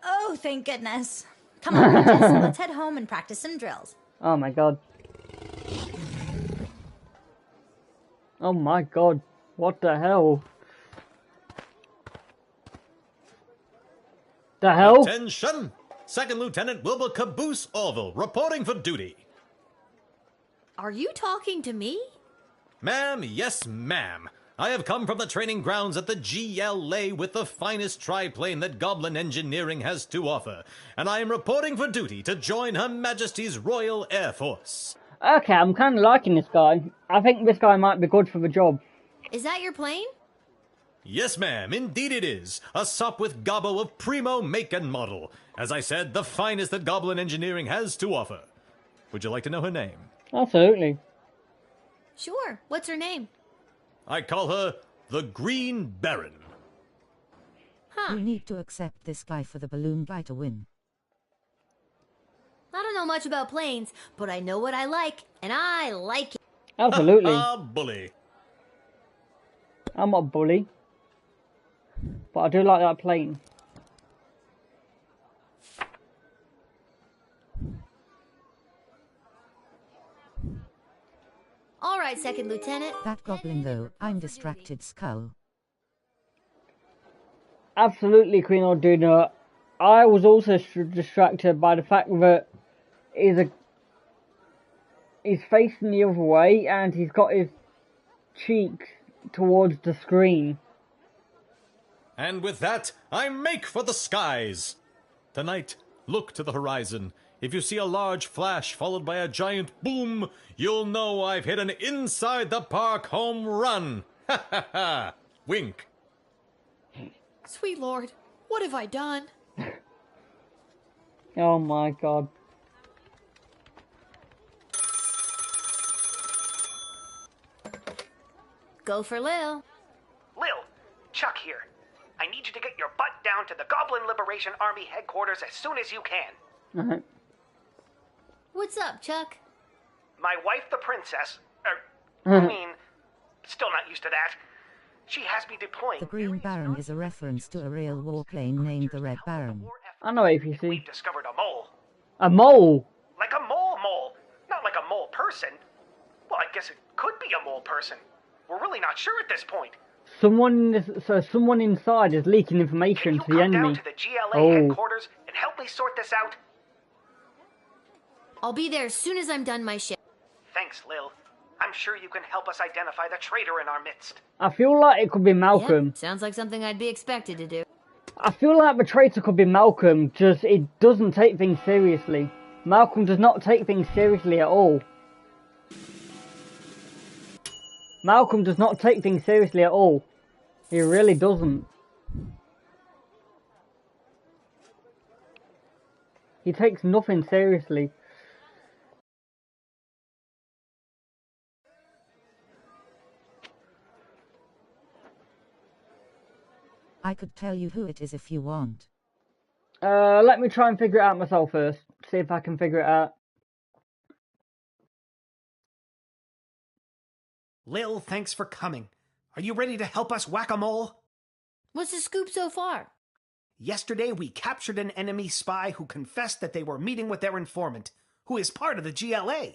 Oh, thank goodness. Come on, Peaches, let's head home and practice some drills. Oh my god. Oh my god. What the hell? The hell? Attention! Second Lieutenant Wilbur Caboose Orville, reporting for duty. Are you talking to me? Ma'am, yes, ma'am. I have come from the training grounds at the GLA with the finest triplane that Goblin Engineering has to offer, and I am reporting for duty to join Her Majesty's Royal Air Force. Okay, I'm kind of liking this guy. I think this guy might be good for the job. Is that your plane? Yes, ma'am, indeed it is. A sup with gobbo of primo make and model. As I said, the finest that Goblin Engineering has to offer. Would you like to know her name? Absolutely. Sure. What's her name? I call her the Green Baron. You need to accept this guy for the balloon guy to win. I don't know much about planes, but I know what I like, and I like it. Absolutely. Bully. I'm not a bully. But I do like that plane. All right, Second Lieutenant. That goblin though, I'm distracted, Skull. Absolutely, Queen Orduna. I was also distracted by the fact that he's facing the other way and he's got his cheeks towards the screen. And with that, I make for the skies. Tonight, look to the horizon. If you see a large flash followed by a giant boom, you'll know I've hit an inside the park home run. Ha ha ha. Wink. Sweet Lord, what have I done? Oh my god. Go for Lil. Lil, Chuck here. I need you to get your butt down to the Goblin Liberation Army headquarters as soon as you can. What's up, Chuck? My wife, the princess, I mean, still not used to that. She has me deploying. The Green Baron is a reference to a real warplane named the Red Baron. I know APC. We've discovered a mole. A mole? Like a mole. Not like a mole person. Well, I guess it could be a mole person. We're really not sure at this point. Someone inside is leaking information to the enemy. Down to the GLA headquarters and help me sort this out? I'll be there as soon as I'm done my shift. Thanks, Lil. I'm sure you can help us identify the traitor in our midst. I feel like it could be Malcolm. Yeah, sounds like something I'd be expected to do. I feel like the traitor could be Malcolm, just it doesn't take things seriously. Malcolm does not take things seriously at all. Malcolm does not take things seriously at all. He really doesn't. He takes nothing seriously. I could tell you who it is if you want. Let me try and figure it out myself first. See if I can figure it out. Lil, thanks for coming. Are you ready to help us whack-a-mole? What's the scoop so far? Yesterday, we captured an enemy spy who confessed that they were meeting with their informant, who is part of the GLA.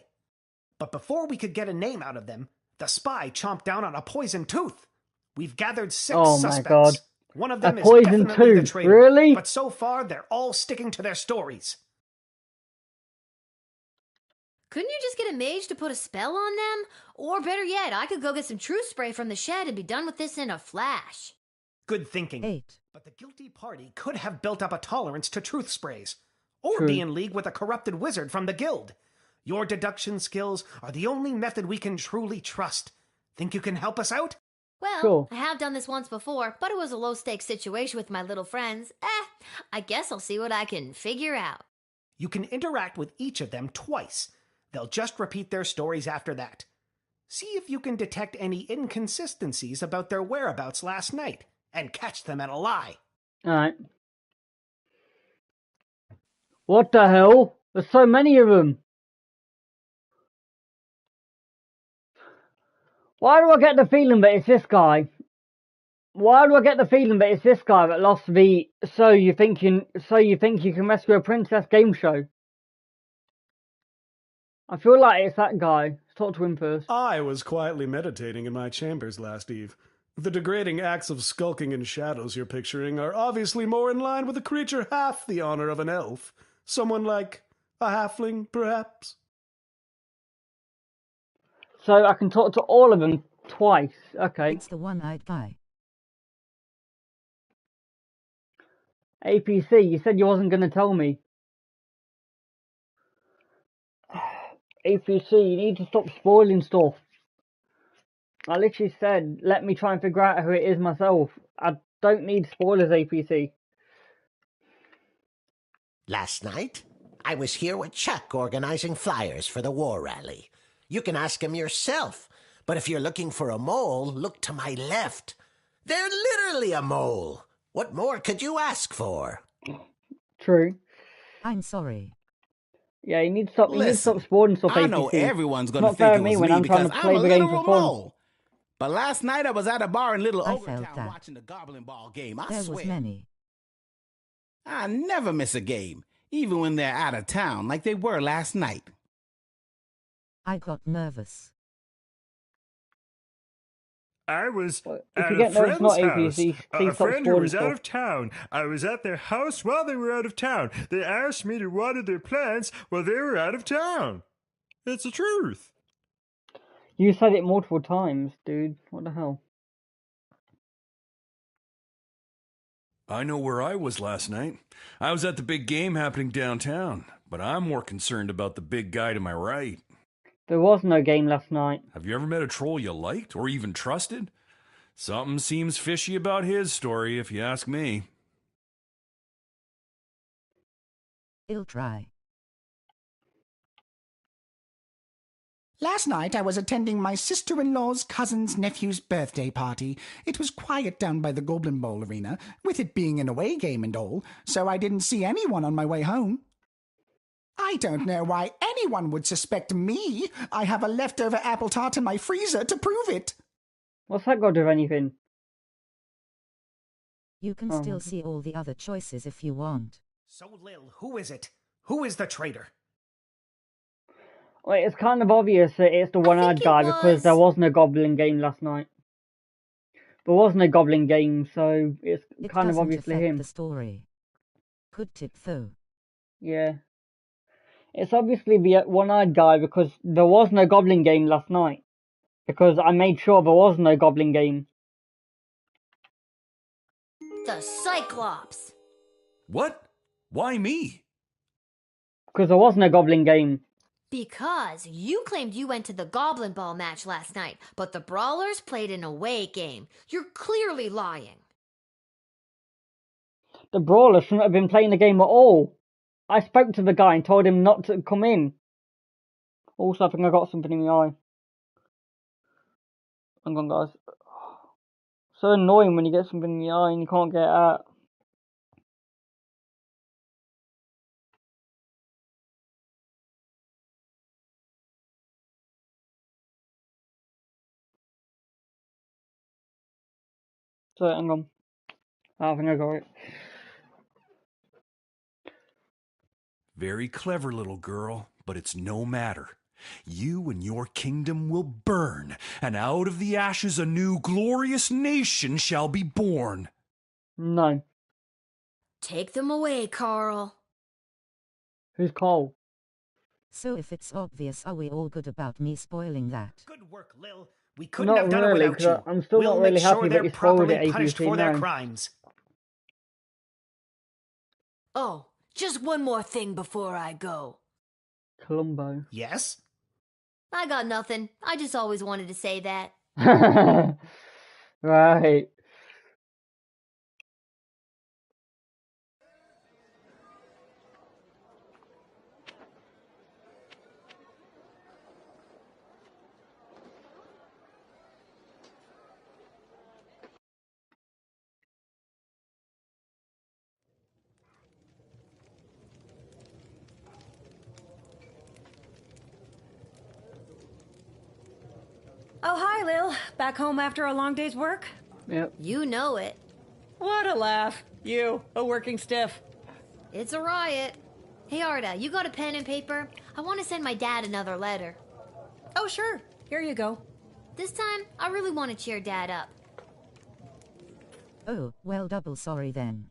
But before we could get a name out of them, the spy chomped down on a poisoned tooth. We've gathered 6 suspects. My God. One of them A is poisoned definitely the tooth, traitor. really? But so far, they're all sticking to their stories. Couldn't you just get a mage to put a spell on them? Or better yet, I could go get some truth spray from the shed and be done with this in a flash. Good thinking. 8. But the guilty party could have built up a tolerance to truth sprays, or True. be in league with a corrupted wizard from the guild. Your deduction skills are the only method we can truly trust. Think you can help us out? Well, Sure. I have done this once before, but it was a low-stakes situation with my little friends. I guess I'll see what I can figure out. You can interact with each of them twice. They'll just repeat their stories after that. See if you can detect any inconsistencies about their whereabouts last night, and catch them at a lie. Alright. What the hell? There's so many of them. Why do I get the feeling that it's this guy? Why do I get the feeling that it's this guy that lost the So You Think You Can Rescue a Princess game show? I feel like it's that guy. Let's talk to him first. I was quietly meditating in my chambers last eve. The degrading acts of skulking in shadows you're picturing are obviously more in line with a creature half the honor of an elf. Someone like a halfling, perhaps? So I can talk to all of them twice. Okay. It's the one-eyed guy. APC, you said you wasn't going to tell me. APC, you need to stop spoiling stuff. I literally said, let me try and figure out who it is myself. I don't need spoilers, APC. Last night, I was here with Chuck organizing flyers for the war rally. You can ask him yourself, but if you're looking for a mole, look to my left. They're literally a mole. What more could you ask for? True. I'm sorry. Yeah, you need to stop spoiling stuff, APC. I know everyone's going to Not fair think to it was me when me I'm trying because to I'm play a the game literal for fun. mole. But last night I was at a bar in Little I Overtown felt that. watching the Goblin Ball game. I There swear. was many. I never miss a game, even when they're out of town, like they were last night. I got nervous. I was If at you a get nervous, friend's not house. APC, A please stop friend who spoiling was out stuff. of town. I was at their house while they were out of town. They asked me to water their plants while they were out of town. It's the truth. You said it multiple times, dude. What the hell? I know where I was last night. I was at the big game happening downtown, but I'm more concerned about the big guy to my right. There was no game last night. Have you ever met a troll you liked or even trusted? Something seems fishy about his story, if you ask me. I'll try. Last night I was attending my sister-in-law's cousin's nephew's birthday party. It was quiet down by the Goblin Bowl arena, with it being an away game and all, so I didn't see anyone on my way home. I don't know why anyone would suspect me. I have a leftover apple tart in my freezer to prove it. What's that got to do with anything? You can still see all the other choices if you want. So, Lil, who is it? Who is the traitor? Well, it's kind of obvious that it's the one-eyed guy because there was no goblin game last night. There was no goblin game, so it's It kind of doesn't obviously affect him. the story. Could it though? Yeah. It's obviously the one-eyed guy because there was no goblin game last night. Because I made sure there was no goblin game. The Cyclops! What? Why me? Because there was no goblin game. Because you claimed you went to the Goblin Ball match last night, but the Brawlers played an away game. You're clearly lying. The Brawler shouldn't have been playing the game at all. I spoke to the guy and told him not to come in. Also, I think I got something in the eye. Hang on, guys. So annoying when you get something in the eye and you can't get it out. So hang on. I don't think I got it. Very clever, little girl, but it's no matter. You and your kingdom will burn, and out of the ashes a new glorious nation shall be born. No. Take them away, Carl. Who's Carl? So if it's obvious, are we all good about me spoiling that? Good work, Lil. We couldn't Not have done really, it without you. I'm still we'll not really make happy sure that they're you spoiled properly it, punished for ATC their 9. crimes. Oh, just one more thing before I go. Columbo. Yes? I got nothing. I just always wanted to say that. Right. Oh, hi, Lil. Back home after a long day's work? Yep. You know it. What a laugh. You, a working stiff. It's a riot. Hey, Arda, you got a pen and paper? I want to send my dad another letter. Oh, sure. Here you go. This time, I really want to cheer Dad up. Oh, well, double sorry then.